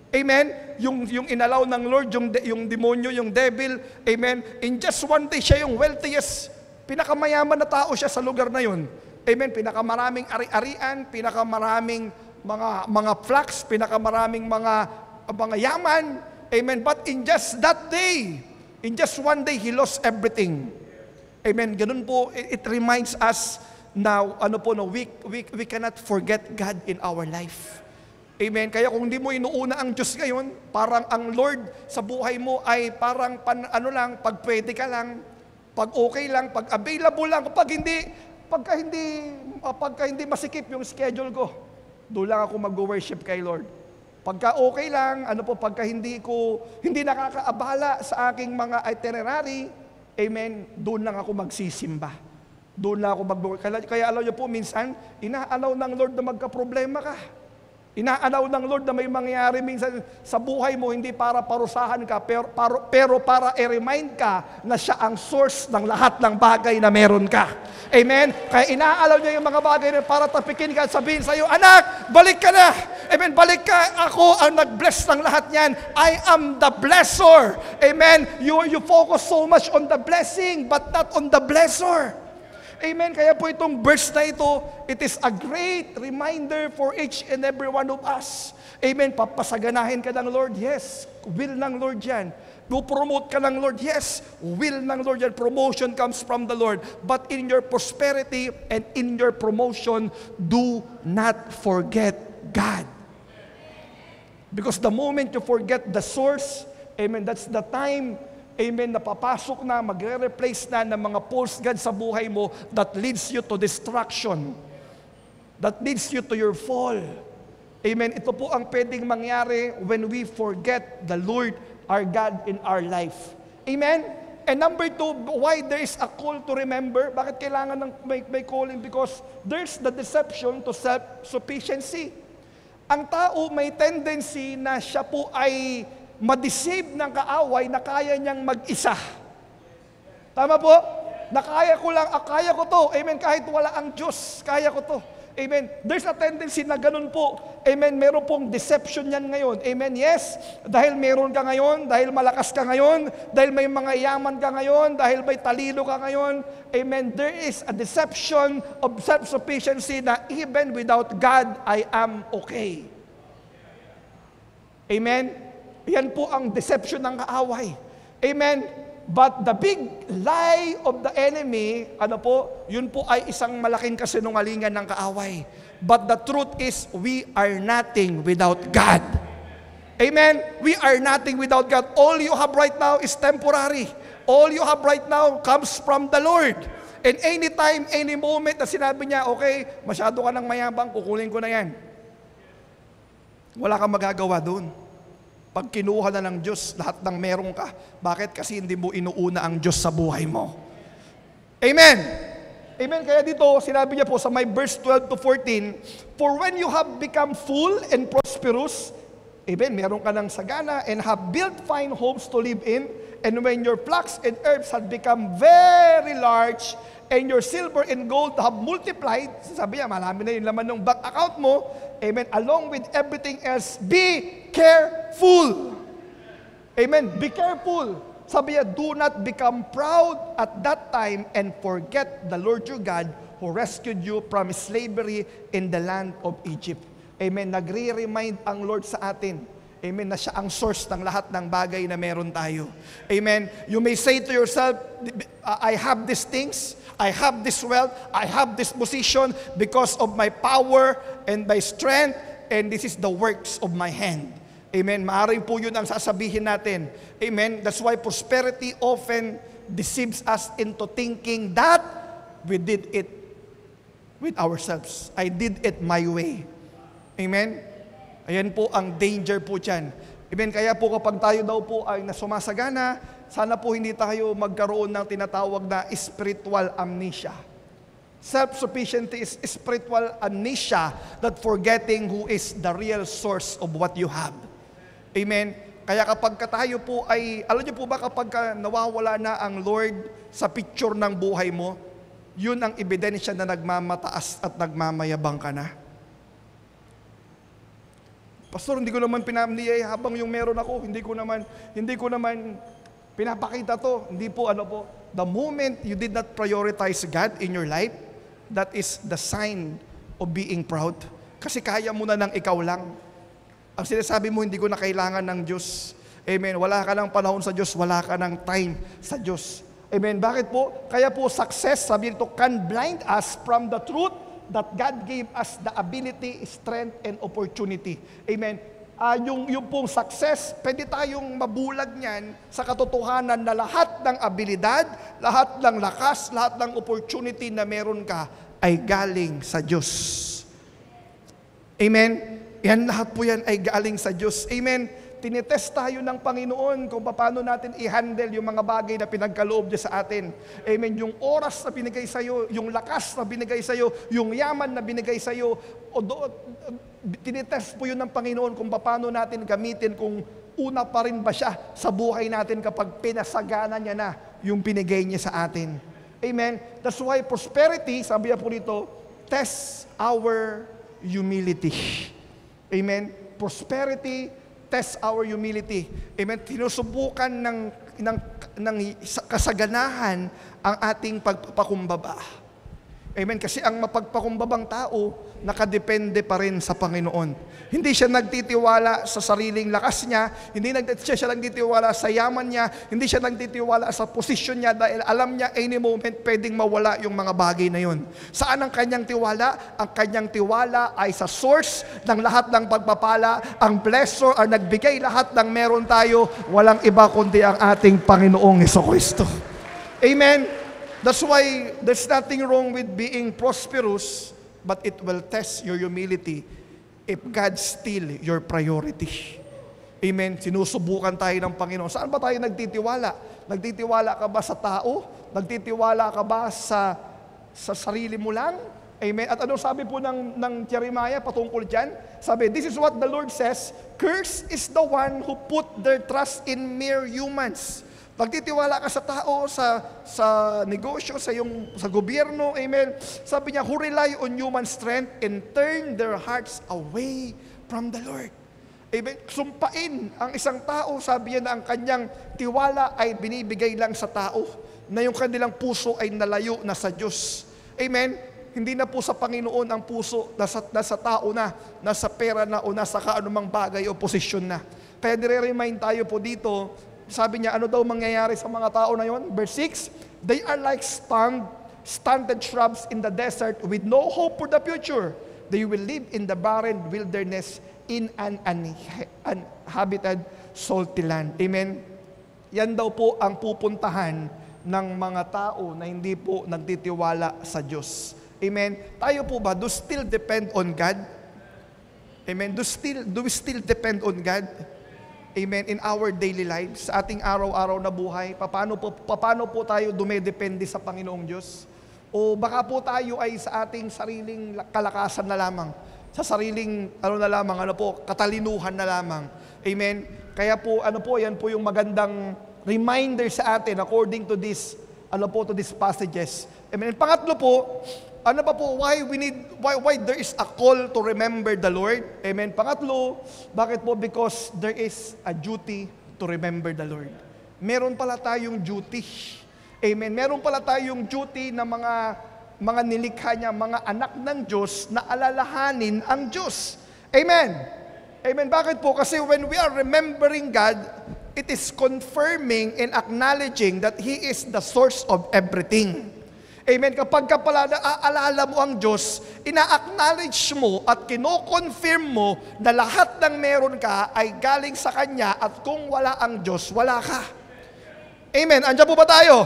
Amen? Yung inalaw ng Lord, yung demonyo, yung devil, amen? In just one day, siya yung wealthiest, pinakamayaman na tao siya sa lugar na yun. Amen? Pinakamaraming ari-arian, pinakamaraming mga flax, pinakamaraming mga yaman. Amen? But in just that day, in just one day, he lost everything. Amen? Ganun po, it reminds us na we cannot forget God in our life. Amen? Kaya kung hindi mo inuuna ang Diyos ngayon, parang ang Lord sa buhay mo ay parang pag pwede ka lang, pag okay lang, pag available lang, pagka hindi masikip yung schedule ko, doon lang ako mag-worship kay Lord. Pagka okay lang, pagka hindi nakakaabala sa aking mga itinerary, amen, doon lang ako magsisimba. Doon lang ako kaya alam niyo po, minsan, inaalaw ng Lord na magka-problema ka. Inaalaw ng Lord na may mangyayari minsan sa buhay mo, hindi para parusahan ka, pero para i-remind ka na siya ang source ng lahat ng bagay na meron ka. Amen? Kaya inaalaw niya yung mga bagay na para tapikin ka at sabihin sa iyo, anak, balik ka na. Amen? Balik ka. Ako ang nag-bless ng lahat niyan. I am the blesser. Amen? You focus so much on the blessing, but not on the blesser. Amen. Kaya po itong verse na ito, it is a great reminder for each and every one of us. Amen. Papasaganahin ka ng Lord? Yes. Will ng Lord yan. Promote ka ng Lord? Yes. Will ng Lord yan. Promotion comes from the Lord. But in your prosperity and in your promotion, do not forget God. Because the moment you forget the source, amen, that's the time, amen, napapasok na, magre-replace na ng mga false gods sa buhay mo that leads you to destruction. That leads you to your fall. Amen. Ito po ang pwedeng mangyari when we forget the Lord, our God, in our life. Amen. And number 2, why there is a call to remember? Bakit kailangan ng may calling? Because there's the deception to self-sufficiency. Ang tao may tendency na siya po ay ma-deceive ng kaaway na kaya niyang mag-isa. Tama po? Na kaya ko to. Amen. Kahit wala ang Diyos, kaya ko to. Amen. There's a tendency na ganun po. Amen. Meron pong deception yan ngayon. Amen. Yes. Dahil meron ka ngayon, dahil malakas ka ngayon, dahil may mga yaman ka ngayon, dahil may talino ka ngayon. Amen. There is a deception of self-sufficiency na even without God, I am okay. Amen. Yan po ang deception ng kaaway. Amen? But the big lie of the enemy, yun po ay isang malaking kasinungalingan ng kaaway. But the truth is, we are nothing without God. Amen? We are nothing without God. All you have right now is temporary. All you have right now comes from the Lord. And anytime, any moment na sinabi niya, okay, masyado ka ng mayabang, kukunin ko na yan. Wala kang magagawa doon. Pag kinuha na ng Diyos, lahat ng meron ka. Bakit? Kasi hindi mo inuuna ang Diyos sa buhay mo. Amen! Amen? Kaya dito, sinabi niya po sa my verse 12 to 14, for when you have become full and prosperous, amen, meron ka ng sagana, and have built fine homes to live in, and when your flocks and herbs have become very large, and your silver and gold have multiplied, sabi niya, marami na yung laman ng bank account mo, amen, along with everything else, be careful. Amen, be careful. Sabi niya, do not become proud at that time and forget the Lord your God who rescued you from slavery in the land of Egypt. Amen, nagre-remind ang Lord sa atin, amen, na siya ang source ng lahat ng bagay na meron tayo. Amen, you may say to yourself, I have these things, I have this wealth, I have this position because of my power and my strength, and this is the works of my hand. Amen. Maaaring po yun ang sasabihin natin. Amen. That's why prosperity often deceives us into thinking that we did it with ourselves. I did it my way. Amen. Ayan po ang danger po dyan. Amen. Kaya po kapag tayo daw po ay nasumasagana, sana po hindi tayo magkaroon ng tinatawag na spiritual amnesia. Self-sufficiency is spiritual amnesia, that forgetting who is the real source of what you have. Amen? Kaya kapag tayo po ay, alam niyo po ba kapag nawawala na ang Lord sa picture ng buhay mo, yun ang ebidensya na nagmamataas at nagmamayabang ka na. Pastor, hindi ko naman pinamniyay habang yung meron ako, hindi ko naman pinapakita to. Hindi po, the moment you did not prioritize God in your life, that is the sign of being proud. Kasi kaya mo na ng ikaw lang. Ang sinasabi mo, hindi ko na kailangan ng Diyos. Amen. Wala ka ng panahon sa Diyos, wala ka ng time sa Diyos. Amen. Bakit po? Kaya po success, sabi nito, can blind us from the truth that God gave us the ability, strength, and opportunity. Amen. Yung pong success, pwede tayong mabulag niyan sa katotohanan na lahat ng abilidad, lahat ng lakas, lahat ng opportunity na meron ka ay galing sa Diyos. Amen. Yan lahat po yan ay galing sa Diyos. Amen. Tinitest tayo ng Panginoon kung paano natin i-handle yung mga bagay na pinagkaloob niya sa atin. Amen. Yung oras na binigay sa'yo, yung lakas na binigay sa'yo, yung yaman na binigay sa'yo, tinitest po yun ng Panginoon kung paano natin gamitin, kung una pa rin ba siya sa buhay natin kapag pinasagana niya na yung binigay niya sa atin. Amen. That's why prosperity, sabi niya po dito, test our humility. Amen. Prosperity test our humility. Amen. Tinusubukan ng kasaganahan ang ating pagpapakumbaba. Amen. Kasi ang mapagpakumbabang tao, nakadepende pa rin sa Panginoon. Hindi siya nagtitiwala sa sariling lakas niya, hindi siya nagtitiwala sa yaman niya, hindi siya nagtitiwala sa posisyon niya dahil alam niya any moment pwedeng mawala yung mga bagay na yun. Saan ang kanyang tiwala? Ang kanyang tiwala ay sa source ng lahat ng pagpapala. Ang blessor ang nagbigay lahat ng meron tayo, walang iba kundi ang ating Panginoong Jesucristo. Amen. That's why there's nothing wrong with being prosperous, but it will test your humility if God still your priority. Amen. Sinusubukan tayo ng Panginoon. Saan ba tayo nagtitiwala? Nagtitiwala ka ba sa tao? Nagtitiwala ka ba sa sarili mo lang? Amen. At ano sabi po ng Jeremiah patungkol dyan? Sabi, this is what the Lord says, cursed is the one who put their trust in mere humans. Pagtitiwala ka sa tao, sa negosyo, sa gobyerno, amen. Sabi niya, who rely on human strength and turn their hearts away from the Lord. Amen. Sumpain ang isang tao, sabi niya na ang kanyang tiwala ay binibigay lang sa tao, na yung kanilang puso ay nalayo na sa Diyos. Amen. Hindi na po sa Panginoon ang puso, nasa tao na, nasa pera na o nasa kaanumang bagay o posisyon na. Kaya nire-remind tayo po dito, sabi niya, ano daw mangyayari sa mga tao na yon? Verse 6, they are like stunted shrubs in the desert with no hope for the future. They will live in the barren wilderness in an uninhabited salty land. Amen? Yan daw po ang pupuntahan ng mga tao na hindi po nagtitiwala sa Diyos. Amen? Tayo po ba, do still depend on God? Amen? Do we still depend on God? Amen, in our daily lives, sa ating araw-araw na buhay, paano po tayo dumedepende sa Panginoong Diyos? O baka po tayo ay sa ating sariling kalakasan na lamang, sa sariling katalinuhan na lamang. Amen. Kaya po yan po yung magandang reminder sa atin according to this to these passages. Amen. Pangatlo po, why there is a call to remember the Lord? Amen. Pangatlo, bakit po? Because there is a duty to remember the Lord. Meron pala tayong duty. Amen. Meron pala tayong duty na mga nilikha niya, mga anak ng Diyos na alalahanin ang Diyos. Amen. Amen. Bakit po? Kasi when we are remembering God, it is confirming and acknowledging that He is the source of everything. Amen. Kapag pala naaalala mo ang Diyos, ina-acknowledge mo at kino-confirm mo na lahat ng meron ka ay galing sa Kanya at kung wala ang Diyos, wala ka. Amen. Andiyan po ba tayo?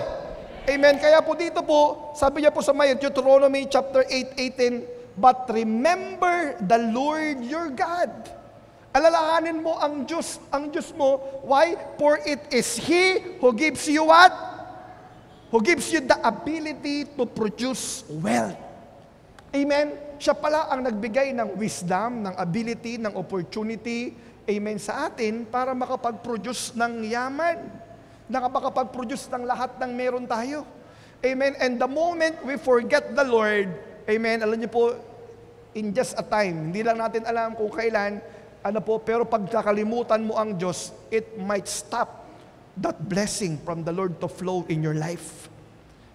Amen. Kaya po dito po, sabi niya po sa Deuteronomy chapter 8:18, but remember the Lord your God. Alalahanin mo ang Diyos mo. Why? For it is He who gives you what? Who gives you the ability to produce wealth. Amen? Siya pala ang nagbigay ng wisdom, ng ability, ng opportunity, amen, sa atin para makapag-produce ng yaman, makapag-produce ng lahat ng meron tayo. Amen? And the moment we forget the Lord, amen, alam niyo po, in just a time, hindi lang natin alam kung kailan, pero pag kakalimutan mo ang Diyos, it might stop that blessing from the Lord to flow in your life.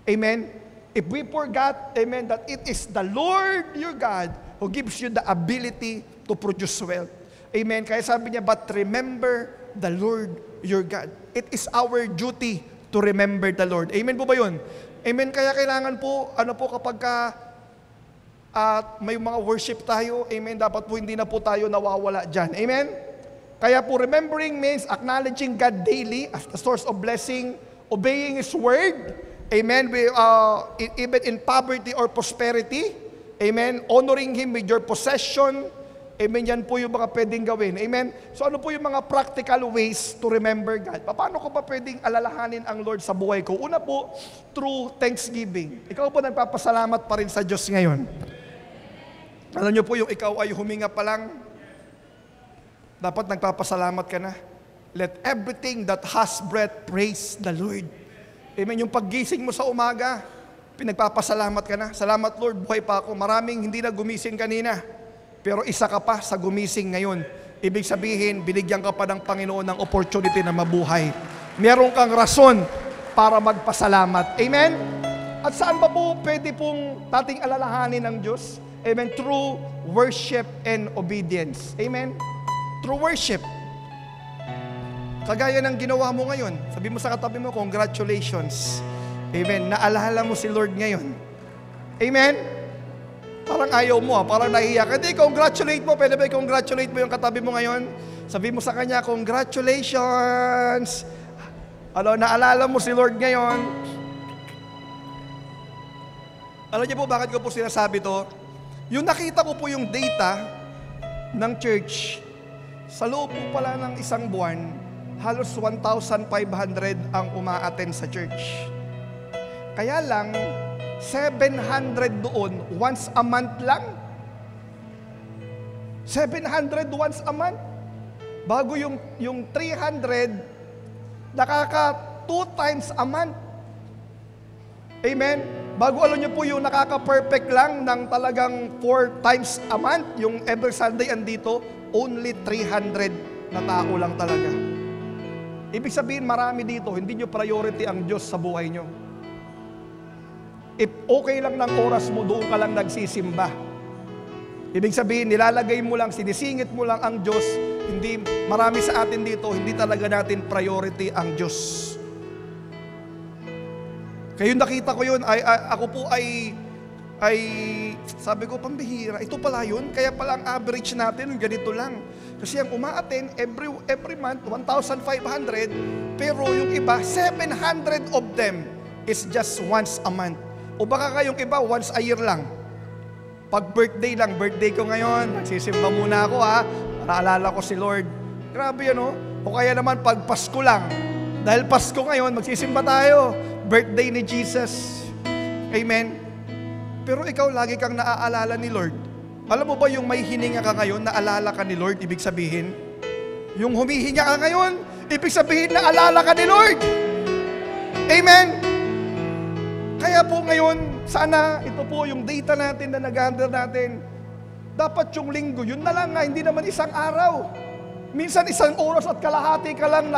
Amen? If we forgot, amen, that it is the Lord your God who gives you the ability to produce wealth. Amen? Kaya sabi niya, but remember the Lord your God. It is our duty to remember the Lord. Amen po ba yun? Amen? Kaya kailangan po, kapag may mga worship tayo, amen, dapat po hindi na po tayo nawawala dyan. Amen? Kaya po, remembering means acknowledging God daily as the source of blessing, obeying His word, amen, even in poverty or prosperity, amen, honoring Him with your possession, amen, yan po yung mga pwedeng gawin, amen. So ano po yung mga practical ways to remember God? Paano ko ba pwedeng alalahanin ang Lord sa buhay ko? Una po, through thanksgiving. Ikaw po nagpapasalamat pa rin sa Diyos ngayon. Alam niyo po yung ikaw ay huminga pa lang, dapat nagpapasalamat ka na. Let everything that has breath praise the Lord. Amen. Yung paggising mo sa umaga, pinagpapasalamat ka na. Salamat Lord, buhay pa ako. Maraming hindi na gumising kanina, pero isa ka pa sa gumising ngayon. Ibig sabihin, binigyan ka pa ng Panginoon ng opportunity na mabuhay. Meron kang rason para magpasalamat. Amen? At saan ba po pwede pong tating alalahanin ng Diyos? Amen? Through worship and obedience. Amen? Through worship. Kagaya ng ginawa mo ngayon. Sabi mo sa katabi mo, congratulations. Amen. Naalala mo si Lord ngayon. Amen. Parang ayaw mo, parang nahiya ka. Hindi, congratulate mo. Pwede ba i-congratulate mo yung katabi mo ngayon? Sabi mo sa kanya, congratulations. Naalala mo si Lord ngayon. Alam niyo po bakit ko po sinasabi to? Yung nakita ko po yung data ng church, sa loob po pala ng isang buwan, halos 1,500 ang uma-attend sa church. Kaya lang, 700 doon, once a month lang. 700 once a month. Bago yung 300, nakaka 2 times a month. Amen? Bago alam niyo po yung nakaka-perfect lang ng talagang 4 times a month, yung every Sunday andito, only 300 na tao lang talaga. Ibig sabihin, marami dito, hindi nyo priority ang Diyos sa buhay nyo. If okay lang ng oras mo, doon ka lang nagsisimba. Ibig sabihin, nilalagay mo lang, sinisingit mo lang ang Diyos. Hindi, marami sa atin dito, hindi talaga natin priority ang Diyos. Kaya nakita ko yun, ako po ay sabi ko, pambihira, ito pala yun. Kaya pala ang average natin, ganito lang. Kasi ang uma-attend every month, 1,500, pero yung iba, 700 of them is just once a month. O baka kayong iba, once a year lang. Pag birthday lang, birthday ko ngayon, nagsisimba muna ako naalala ko si Lord. Grabe yan o. O kaya naman pag Pasko lang, dahil Pasko ngayon, magsisimba tayo. Birthday ni Jesus. Amen. Pero ikaw lagi kang naaalala ni Lord. Alam mo ba yung may hininga ka ngayon, naalala ka ni Lord, ibig sabihin? Yung humihinga ka ngayon, ibig sabihin naalala ka ni Lord. Amen? Kaya po ngayon, sana ito po yung data natin na nag-handle natin. Dapat yung linggo, yun na lang nga, hindi naman isang araw. Minsan 1 oras at kalahati ka lang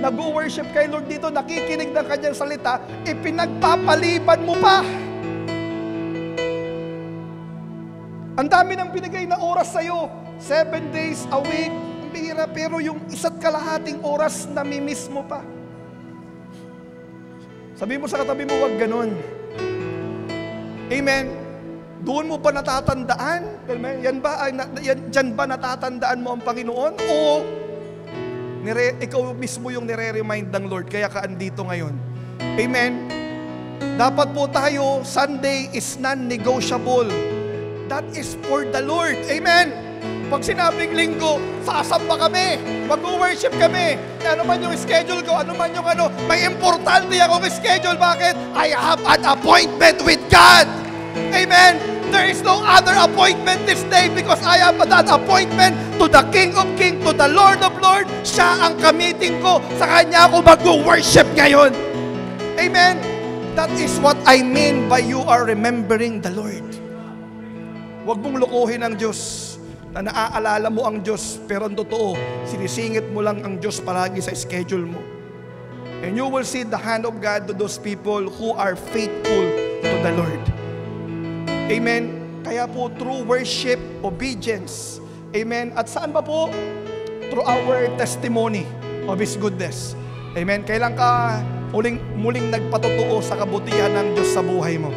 nag-worship kay Lord dito, nakikinig ng kanyang salita, ipinagpapaliban mo pa. Ang dami ng binigay na oras sa'yo, 7 days a week, bihira, pero yung 1 kalahating oras, namimiss mo pa. Sabi mo sa katabi mo, wag ganun. Amen. Doon mo ba natatandaan? Diyan ba natatandaan mo ang Panginoon? O ikaw mismo yung nire-remind ng Lord, kaya ka andito ngayon? Amen. Dapat po tayo, Sunday is non-negotiable. That is for the Lord. Amen. Pag sinabing linggo, sasamba kami, mag-worship kami. Ano man yung schedule ko, ano man yung may importante akong schedule. Bakit? I have an appointment with God. Amen. There is no other appointment this day because I have that appointment to the King of Kings, to the Lord of Lords. Siya ang kamiting ko. Sa Kanya ako mag-worship ngayon. Amen. That is what I mean by you are remembering the Lord. Huwag mong lokohin ang Diyos. na naaalala mo ang Diyos, pero ang totoo, sinisingit mo lang ang Diyos palagi sa schedule mo. And you will see the hand of God to those people who are faithful to the Lord. Amen. Kaya po, through worship, obedience. Amen. At saan ba po? Through our testimony of His goodness. Amen. Kailan ka muling nagpatotoo sa kabutihan ng Diyos sa buhay mo?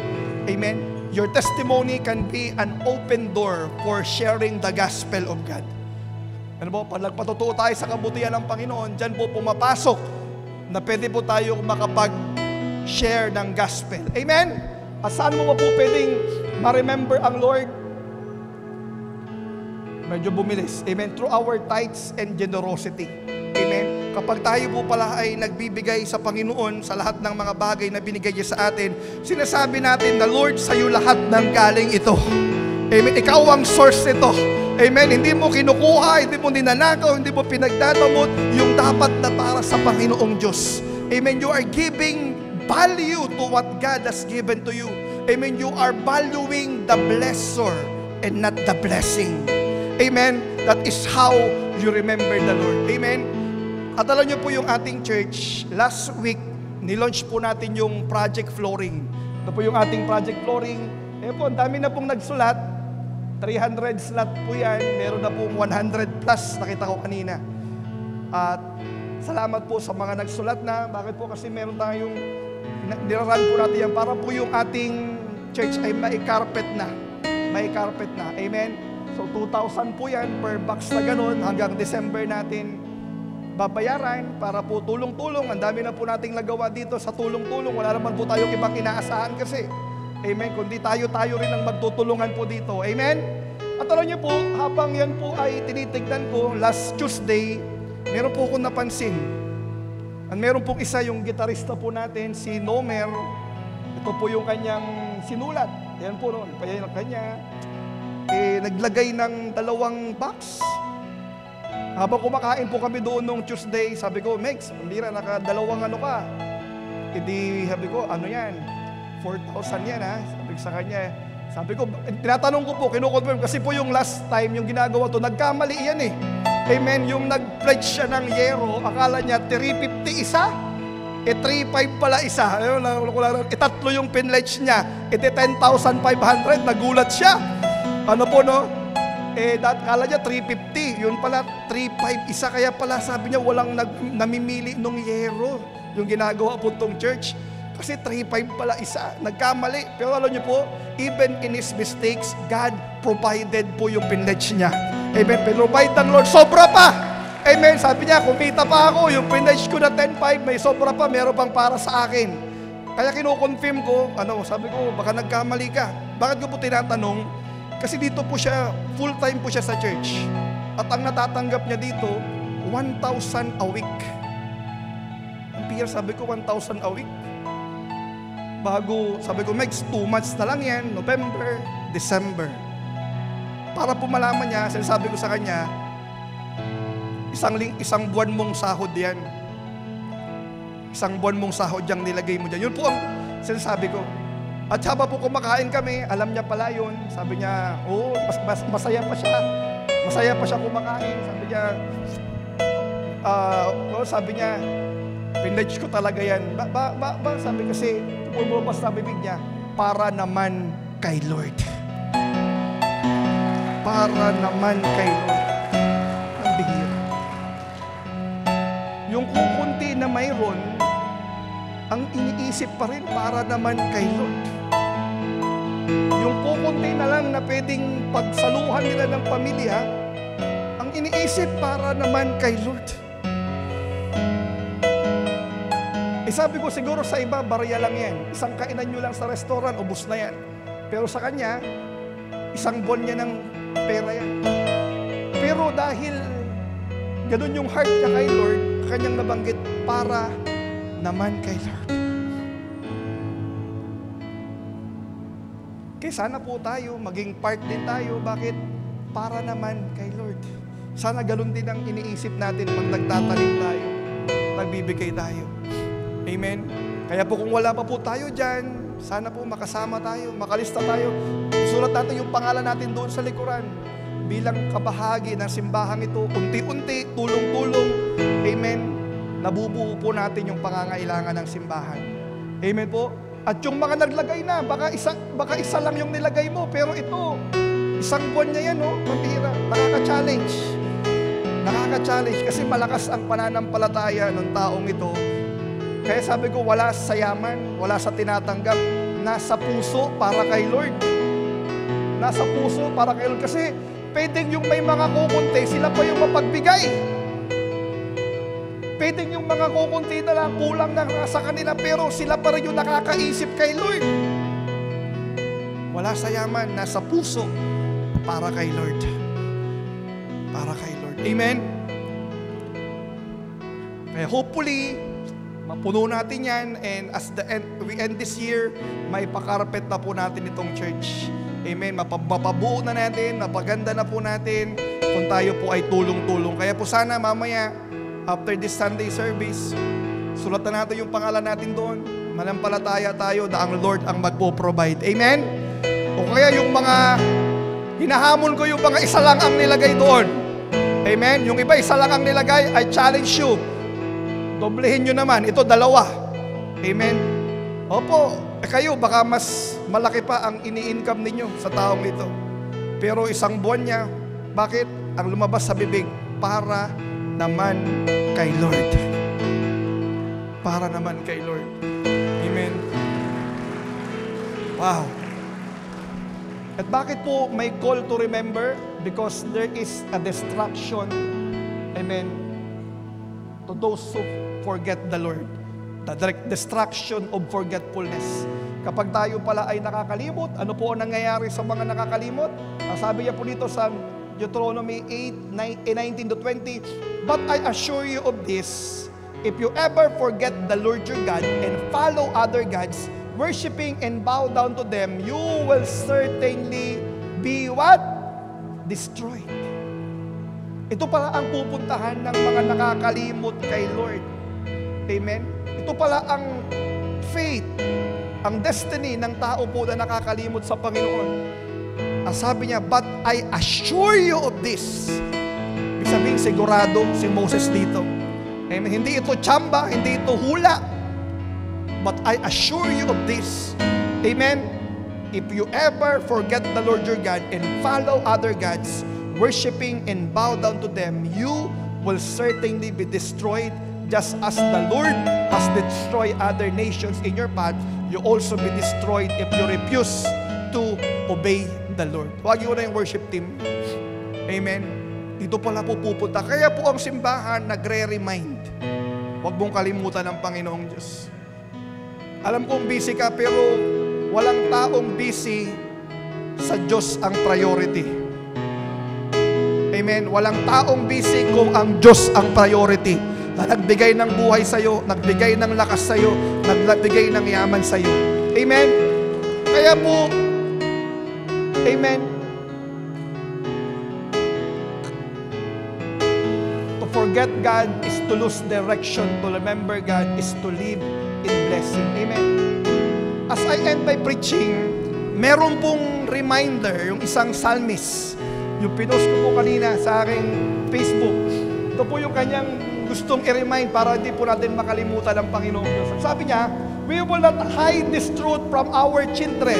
Amen. Your testimony can be an open door for sharing the gospel of God. Ano po? Pag nagpatotoo tayo sa kabutihan ng Panginoon, dyan po pumapasok na pwede po tayo makapag-share ng gospel. Amen? At saan mo po pwedeng ma-remember ang Lord? Medyo bumilis. Amen? Through our tithes and generosity. Amen? Kapag tayo po pala ay nagbibigay sa Panginoon sa lahat ng mga bagay na binigay niya sa atin, sinasabi natin na, Lord, sa'yo lahat ng galing ito. Amen? Ikaw ang source nito. Amen? Hindi mo kinukuha, hindi mo ninanakaw, hindi mo pinagdadamot yung dapat na para sa Panginoong Diyos. Amen? You are giving value to what God has given to you. Amen? You are valuing the blesser and not the blessing. Amen? That is how you remember the Lord. Amen? At alam niyo po yung ating church, last week, nilaunch po natin yung Project Flooring. Ito po yung ating Project Flooring. Po, ang dami na pong nagsulat. 300 slot po yan. Meron na pong 100 plus, nakita ko kanina. At salamat po sa mga nagsulat na. Bakit po? Kasi meron tayong, niraran po natin yan para po yung ating church ay may carpet na. May carpet na. Amen? So 2,000 po yan per box na ganun. Hanggang December natin babayaran para po tulong-tulong. Ang dami na po nating nagawa dito sa tulong-tulong. Wala naman po tayong ibang inaasahan kasi. Amen. Kundi tayo rin ang magtutulungan po dito. Amen. At alam niyo po, habang yan po ay tinitignan ko, last Tuesday, meron po akong napansin. At meron pong isa yung gitarista po natin, si Nomer. Ito po yung kanyang sinulat. Yan po noon. Kaya yung kanya, naglagay ng 2 box. Habang kumakain po kami doon nung Tuesday, sabi ko, Megs, pambira, naka-2 ano ka. Hindi, sabi ko, ano yan? 4,000 yan ha. Sabi ko sa kanya, sabi ko, tinatanong ko po, kinukonfirm, kasi po yung last time, yung ginagawa to, nagkamali yan eh. Amen, yung nag-pledge siya ng yero, akala niya 350 isa, 3,500 pala isa. Tatlo yung pinledge niya, 10,500, nagulat siya. Ano po no? Akala niya 350, yun pala 3,500 isa, kaya pala sabi niya walang namimili nung yero, yung ginagawa po tong church. Kasi 3,500 pala isa. Nagkamali. Pero alam niyo po, even in His mistakes, God provided po yung pinledge niya. Amen. Pinrovide ng Lord. Sobra pa. Amen. Sabi niya, kumita pa ako. Yung pinledge ko na 10,500, may sobra pa. Meron pang para sa akin. Kaya kinukonfirm ko, sabi ko, baka nagkamali ka. Bakit ko po tinatanong? Kasi dito po siya, full-time po siya sa church. At ang natatanggap niya dito, 1,000 a week. Ang pira, sabi ko, 1,000 a week. Bago, sabi ko, Megs, 2 months na lang yan, November, December. Para po malaman niya, sinasabi ko sa kanya, isang buwan mong sahod yan. Isang buwan mong sahod yung nilagay mo dyan. Yun po ang sinasabi ko. At habang po kumakain kami, alam niya pala yun. Sabi niya, masaya pa siya. Masaya pa siya kumakain. Sabi niya, pinledge ko talaga yan. Sabi kasi, pumulabas sa bibig niya, para naman kay Lord. Para naman kay Lord. Ang bihira. Yung kukunti na mayroon, ang iniisip pa rin para naman kay Lord. Yung kukunti na lang na pwedeng pagsaluhan nila ng pamilya, ang iniisip para naman kay Lord. Sabi ko, siguro sa iba, barya lang yan. Isang kainan nyo lang sa restaurant, ubos na yan. Pero sa kanya, isang buwan niya ng pera yan. Pero dahil ganun yung heart niya kay Lord, kanyang nabanggit, para naman kay Lord. Kaya sana po tayo, maging part din tayo. Bakit? Para naman kay Lord. Sana ganun din ang iniisip natin pag nagtatanim tayo, nagbibigay tayo. Amen. Kaya po kung wala pa po tayo dyan, sana po makasama tayo, makalista tayo. Isulat natin yung pangalan natin doon sa likuran. bilang kabahagi ng simbahang ito, unti-unti, tulong-tulong, amen, nabubuo po natin yung pangangailangan ng simbahan. Amen po. At yung mga naglagay na, baka isa lang yung nilagay mo, pero ito, isang buwan niya yan, no? Mabihira. Nakaka-challenge. Nakaka-challenge kasi malakas ang pananampalataya ng taong ito. Kaya sabi ko, wala sa yaman, wala sa tinatanggap, nasa puso para kay Lord. Nasa puso para kay Lord. Kasi pwedeng yung may mga kukunti, sila pa yung mapagbigay. Pwedeng yung mga kukunti na lang, kulang na sa kanila, pero sila pa rin yung nakakaisip kay Lord. Wala sa yaman, nasa puso para kay Lord. Para kay Lord. Amen? Kaya hopefully, mapuno natin yan, and as we end this year, may pakarpet na po natin itong church. Amen? Mapabuo na natin, mapaganda na po natin, kung tayo po ay tulong-tulong. Kaya po sana mamaya, after this Sunday service, sulatan natin yung pangalan natin doon. Manampalataya tayo na ang Lord ang magpo-provide. Amen? O kaya yung mga, hinahamon ko yung mga isa lang ang nilagay doon. Amen? Yung iba isa lang ang nilagay, I challenge you. Doblehin nyo naman. Ito, 2. Amen? Opo, kayo, baka mas malaki pa ang ini-income ninyo sa taong ito. Pero isang buwan niya, bakit? Ang lumabas sa bibig, para naman kay Lord. Para naman kay Lord. Amen? Wow. At bakit po may call to remember? Because there is a distraction, amen, to those who forget the Lord. The distraction of forgetfulness. Kapag tayo pala ay nakakalimot, ano po ang nangyayari sa mga nakakalimot? Sabi niya po dito sa Deuteronomy 8:19-20, but I assure you of this, if you ever forget the Lord your God and follow other gods, worshiping and bow down to them, you will certainly be what? Destroyed. Ito pala ang pupuntahan ng mga nakakalimot kay Lord. Amen? Ito pala ang fate, ang destiny ng tao po na nakakalimot sa Panginoon. Ang sabi niya, but I assure you of this. Ibig sabihin, sigurado si Moses dito. Amen? Hindi ito tsamba, hindi ito hula. But I assure you of this. Amen? If you ever forget the Lord your God and follow other gods, worshiping and bow down to them, you will certainly be destroyed. Just as the Lord has destroyed other nations in your path, you also be destroyed if you refuse to obey the Lord. Huwag yun na yung worship team. Amen? Dito pala po pupunta. Kaya po ang simbahan nagre-remind. Huwag mong kalimutan ang Panginoong Diyos. Alam kong busy ka, pero walang taong busy sa Diyos ang priority. Amen? Walang taong busy kung ang Diyos ang priority. Na nagbigay ng buhay sa'yo, nagbigay ng lakas sa'yo, nagbigay ng yaman sa'yo. Amen? Kaya po, amen, to forget God is to lose direction. To remember God is to live in blessing. Amen? As I end my preaching, meron pong reminder, yung isang psalmist, yung pinost ko po kanina sa aking Facebook. Ito po yung kanyang gustong i-remind para hindi po natin makalimutan ang Panginoong Diyos. Sabi niya, we will not hide this truth from our children.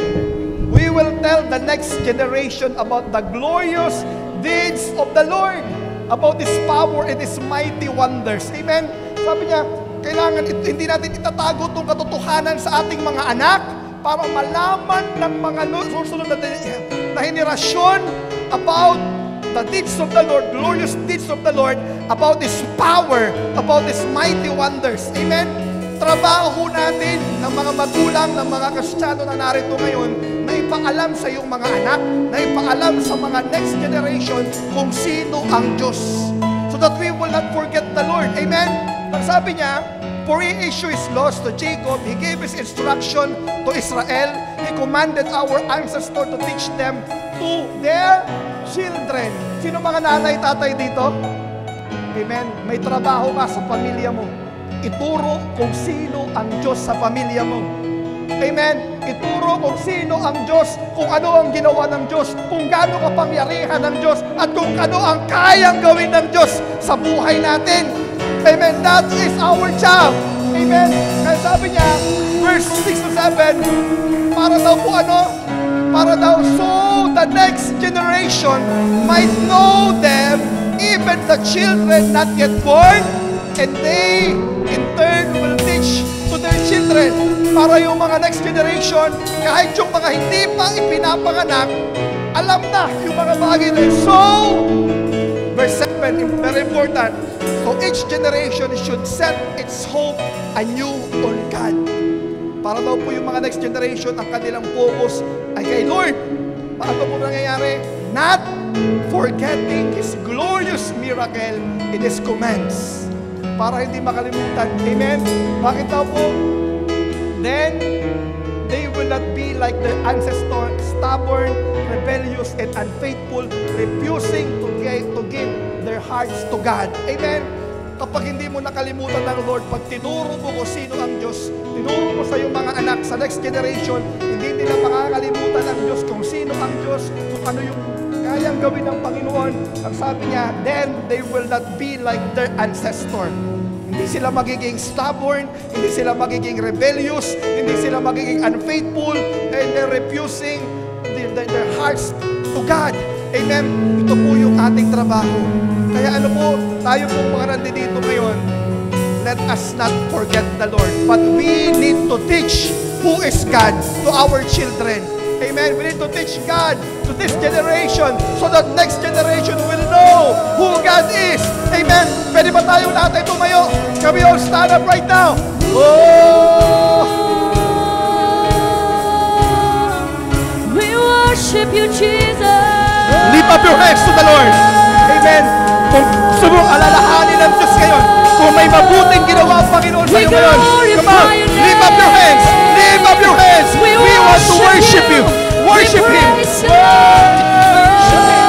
We will tell the next generation about the glorious deeds of the Lord, about His power and His mighty wonders. Amen? Sabi niya, kailangan hindi natin itatago itong katotohanan sa ating mga anak para malaman ng mga susunod na henerasyon about the deeds of the Lord, glorious deeds of the Lord, about His power, about His mighty wonders. Amen? Trabaho natin ng mga magulang, ng mga Kristiyano na narito ngayon, na ipaalam sa iyong mga anak, na ipaalam sa mga next generation kung sino ang Diyos. So that we will not forget the Lord. Amen? Ang sabi niya, for He issued His laws to Jacob, He gave His instruction to Israel, He commanded our ancestors to teach them to their children. Sino mga nanay, tatay dito? Amen? May trabaho ka sa pamilya mo. Ituro kung sino ang Diyos sa pamilya mo. Amen. Ituro kung sino ang Diyos, kung ano ang ginawa ng Diyos, kung gaano kapangyarihan ng Diyos, at kung ano ang kayang gawin ng Diyos sa buhay natin. Amen. That is our job. Amen. Kaya sabi niya, verse 6 to 7, para daw po ano? Para daw so the next generation might know them, even the children not yet born, and they in turn will teach to their children. Para yung mga next generation, kahit yung mga hindi pa ipinapanganak, alam na yung mga bagay na yun. So, verse 7, very important. So each generation should set its hope anew on God. Para daw po yung mga next generation, ang kanilang focus ay kay Lord. Paano po nangyayari? Not forgetting His glorious miracle in His commands. Para hindi makalimutan. Amen? Bakit daw po? Then, they will not be like their ancestors, stubborn, rebellious, and unfaithful, refusing to give their hearts to God. Amen? Kapag hindi mo nakalimutan ng Lord, pag tinuro mo kung sino ang Diyos, tinuro mo sa iyong mga anak, sa next generation, hindi nila makakalimutan ng Diyos kung sino ang Diyos, kung ano yung kayang gawin ng Panginoon. Ang sabi niya, then they will not be like their ancestor. Hindi sila magiging stubborn, hindi sila magiging rebellious, hindi sila magiging unfaithful, and they're refusing their hearts to God. Amen? Ito po yung ating trabaho. Kaya ano po, tayo po mga nandito ngayon, let us not forget the Lord. But we need to teach who is God to our children. Amen? We need to teach God to this generation so that next generation will know who God is. Amen? Pwede ba tayo lahat ay tumayo? Can we all stand up right now? Oh! We worship you, Jesus. Lift up your hands to the Lord. Amen. Kung gusto mong alalahanin ng Diyos ngayon, kung may mabuting ginawa ang Panginoon sa iyo ngayon, come on, lift up your hands. Lift up your hands. We want to worship you. Worship Him. Worship Him.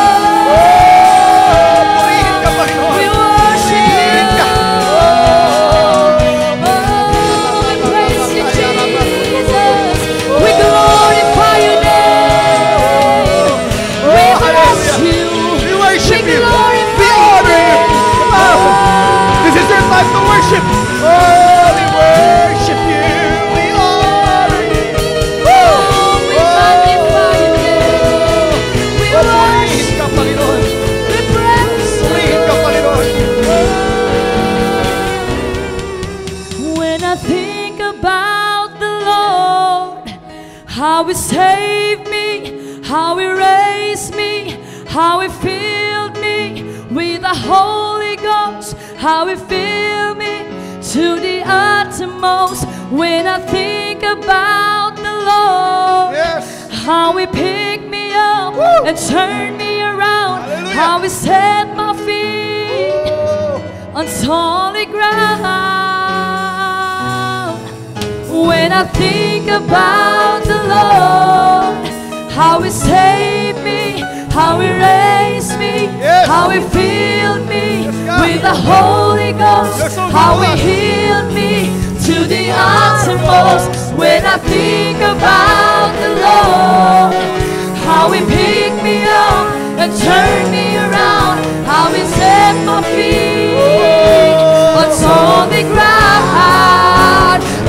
Oh, purihin ka, Panginoon. We worship Purihin ka. We praise you, Jesus. We glorify your name. We bless you. We worship We you. glorify We honor you. Come on. This is your time to worship. Oh, we worship you. We honor you. Woo! We magnify your name. We Purihin worship ka, Panginoon. We praise Purihin ka, Panginoon. When I think about the Lord, how He saved me, how He raised me, how He filled me with the Holy Ghost, how He filled me to the uttermost. When I think about the Lord, Yes. how He picked me up Woo! and turned me around, Hallelujah. how He set my feet Oh. on solid ground. When I think about the Lord, how He saved me, how He raised me, Yes. how He filled me Yes, God. with the Holy Ghost, You're so how He good. healed me to the uttermost. When I think about the Lord, how He picked me up and turned me around, how He set my feet on solid ground.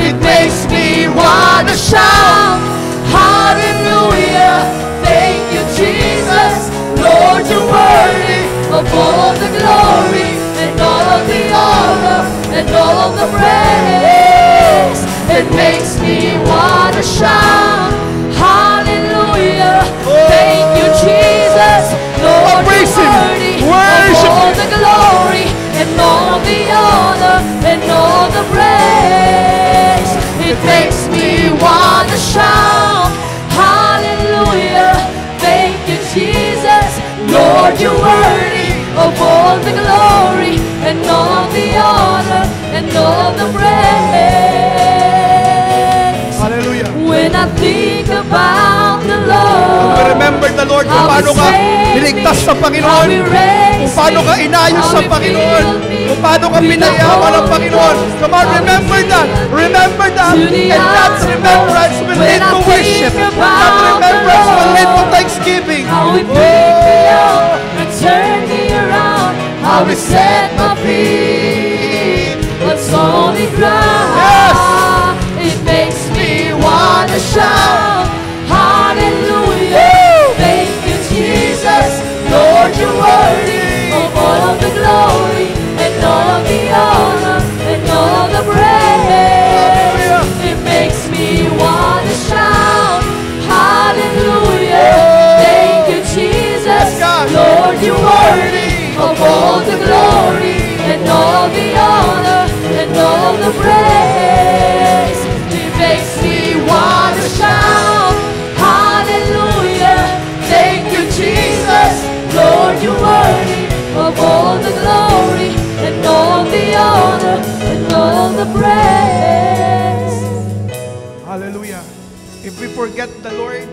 It makes me wanna shout, hallelujah, thank you Jesus, Lord you're worthy of all the glory and all of the honor and all of the praise. It makes me wanna shout, hallelujah, thank you Jesus, Lord you're Praise Him. worthy of Worship all Him. the glory and all the honor and all the praise. It makes me wanna shout, hallelujah, thank you Jesus, Lord you're worthy of all the glory and all the honor and all the praise. Hallelujah. When I think about the Lord, We remember the Lord kung paano ka niligtas sa Panginoon, kung paano ka inayos sa Panginoon, kung paano ka pinayaman ng Panginoon. Come on, remember that. Remember that. And that's remembrance worship. think That about the remembrance will lead to Lord, thanksgiving. how He picked me up and turned me around, how He set my feet on solid ground. It makes me wanna shout, hallelujah. Thank you, Jesus, Lord, you're worthy of all of the glory and all of the honor and all of the praise. It makes me wanna shout, hallelujah. Thank you, Jesus, Lord, you're worthy of all the glory and all the honor and all the praise. It makes me wanna shout, hallelujah. Thank you, Jesus, Lord, you're worthy of all the glory and all the honor and all the praise. Hallelujah. If we forget the Lord,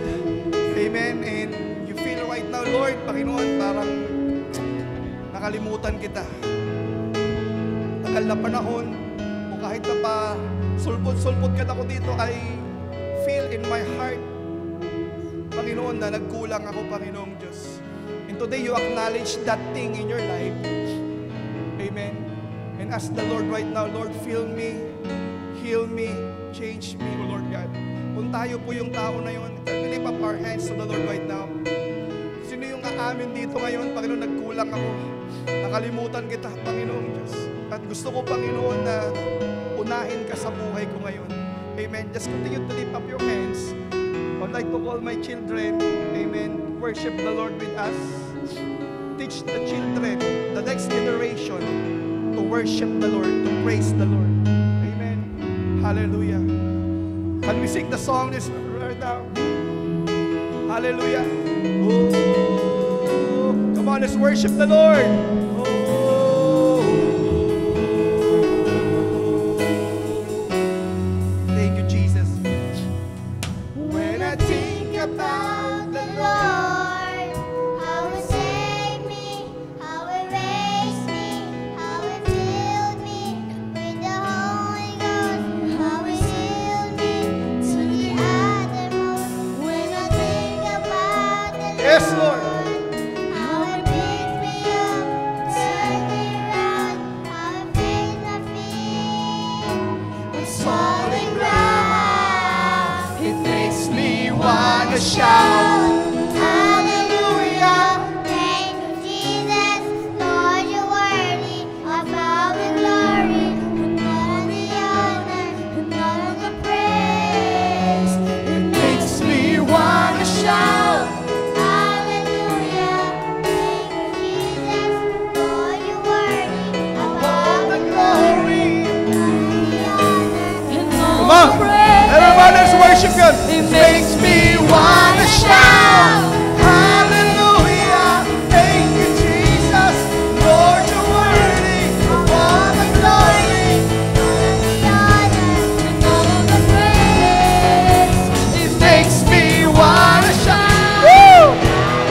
amen, and you feel right now, Lord, Panginoon, parang nakalimutan kita. Tagal na panahon, o kahit na pa sulpot-sulpot ka na ako dito, I feel in my heart, Panginoon, na nagkulang ako, Panginoong Diyos. And today, you acknowledge that thing in your life. Amen. And ask the Lord right now, Lord, fill me, heal me, change me, O Lord God. Kung tayo po yung tao na yun, can we lift up our hands to the Lord right now? Sino yung aamin dito ngayon, Panginoon, nagkulang ako. Nakalimutan kita, Panginoong Diyos. At gusto ko, Panginoon, na unahin ka sa buhay ko ngayon. Amen. Just continue to lift up your hands. I'd like to call my children, amen, worship the Lord with us. Teach the children, the next generation, to worship the Lord, to praise the Lord. Amen. Hallelujah. Can we sing the song this right now? Hallelujah. Oh, come on, let's worship the Lord. Oh. Thank you, Jesus. When I think about the Lord, How He saved me, how He raised me, how He filled me with the Holy Ghost, how He sealed me to the uttermost. When I think about the yes, Lord. how He picked me up, turned me around, how He placed my feet on solid ground. It makes me wanna shout. Hallelujah. Thank you, Jesus. Lord, you're worthy of all the glory and all the honor and all the praise. It makes me wanna shout. Hallelujah. Thank you, Jesus. Lord, you're worthy of all the glory and all the honor. Come on, everybody, let's worship God. It makes me Wanna shout. Hallelujah. Thank you, Jesus. Lord, you're worthy of all the glory. and all the praise. It Makes me wanna shout. Woo!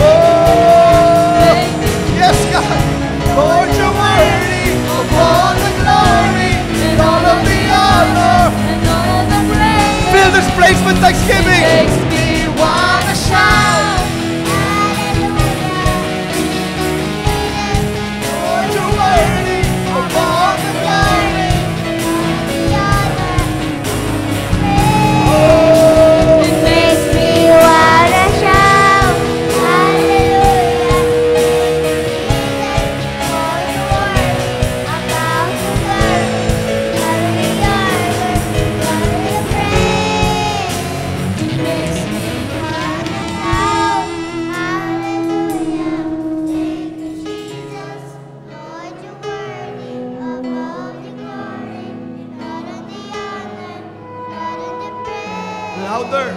Oh, yes, God. Lord, you're worthy of all the glory and all of the honor. and all the praise. Fill this place with thanksgiving. Makes me wanna shout. Lord, you're worthy of all the glory. Oh, It makes me wanna shout, hallelujah. Lord, you're worthy of all the glory, all the honor, all the praise. It makes me wanna shout, hallelujah. Thank you, Jesus. Lord, you're worthy of all the glory, all of the honor, all of the praise. louder.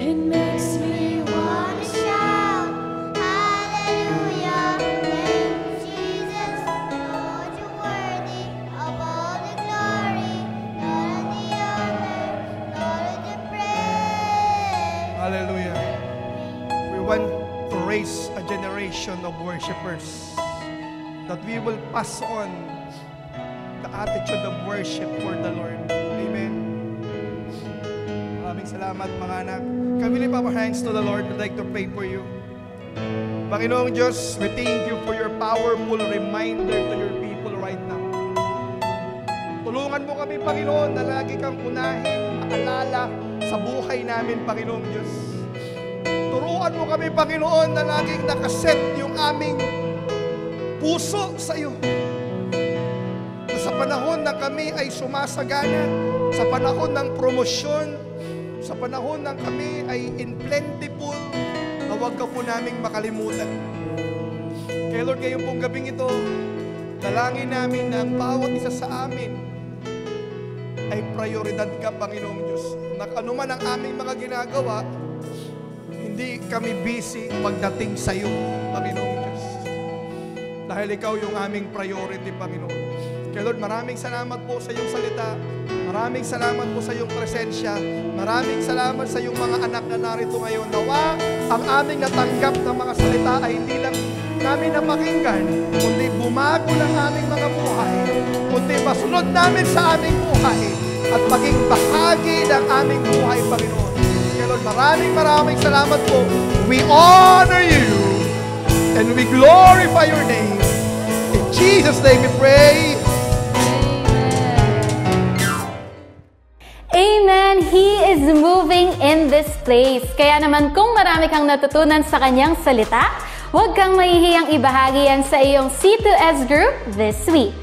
It makes me Wanna shout, hallelujah. Thank you, Jesus. Lord, you're worthy of all the glory, all of the honor, all of the praise. Hallelujah. We want to raise a generation of worshipers, that we will pass on the attitude of worship for the Lord. Amen. Maraming salamat mga anak. Can we lift our hands to the Lord? We'd like to pray for you. Panginoong Diyos, we thank you for your powerful reminder to your people right now. Tulungan mo kami, Panginoon, na lagi kang unahin, maalala sa buhay namin, Panginoong Diyos. Turuan mo kami, Panginoon, na laging nakaset yung aming puso sa iyo. Na sa panahon na kami ay sumasagana, sa panahon ng promosyon, sa panahon ng kami ay in plentiful, na huwag ka po naming makalimutan. Kaya Lord, ngayon pong gabing ito, dalangin namin na ang bawat isa sa amin ay prioridad ka, Panginoong Diyos. Na ano man ang aming mga ginagawa, hindi kami busy pagdating sa iyo, Panginoong Diyos. Dahil ikaw yung aming priority, Panginoon. Kaya Lord, maraming salamat po sa iyong salita. Maraming salamat po sa iyong presensya. Maraming salamat sa iyong mga anak na narito ngayon. Nawa ang aming natanggap na mga salita ay hindi lang namin napakinggan, kundi bumago ng aming mga buhay, kundi masunod namin sa aming buhay at maging bahagi ng aming buhay, Panginoon. Kaya Lord, maraming salamat po. We honor you and we glorify your name. In Jesus' name we pray. Amen! He is moving in this place. Kaya naman kung marami kang natutunan sa kanyang salita, huwag kang mahihiyang ibahagi yan sa iyong C2S group this week.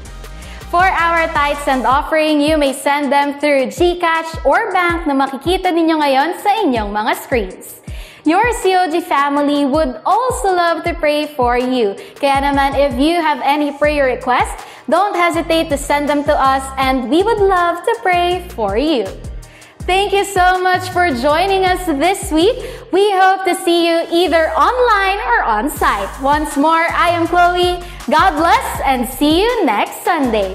For our tithes and offering, you may send them through GCash or bank na makikita ninyo ngayon sa inyong mga screens. Your COG family would also love to pray for you. Kaya naman, if you have any prayer requests, don't hesitate to send them to us and we would love to pray for you. Thank you so much for joining us this week. We hope to see you either online or on site. Once more, I am Chloe. God bless and see you next Sunday.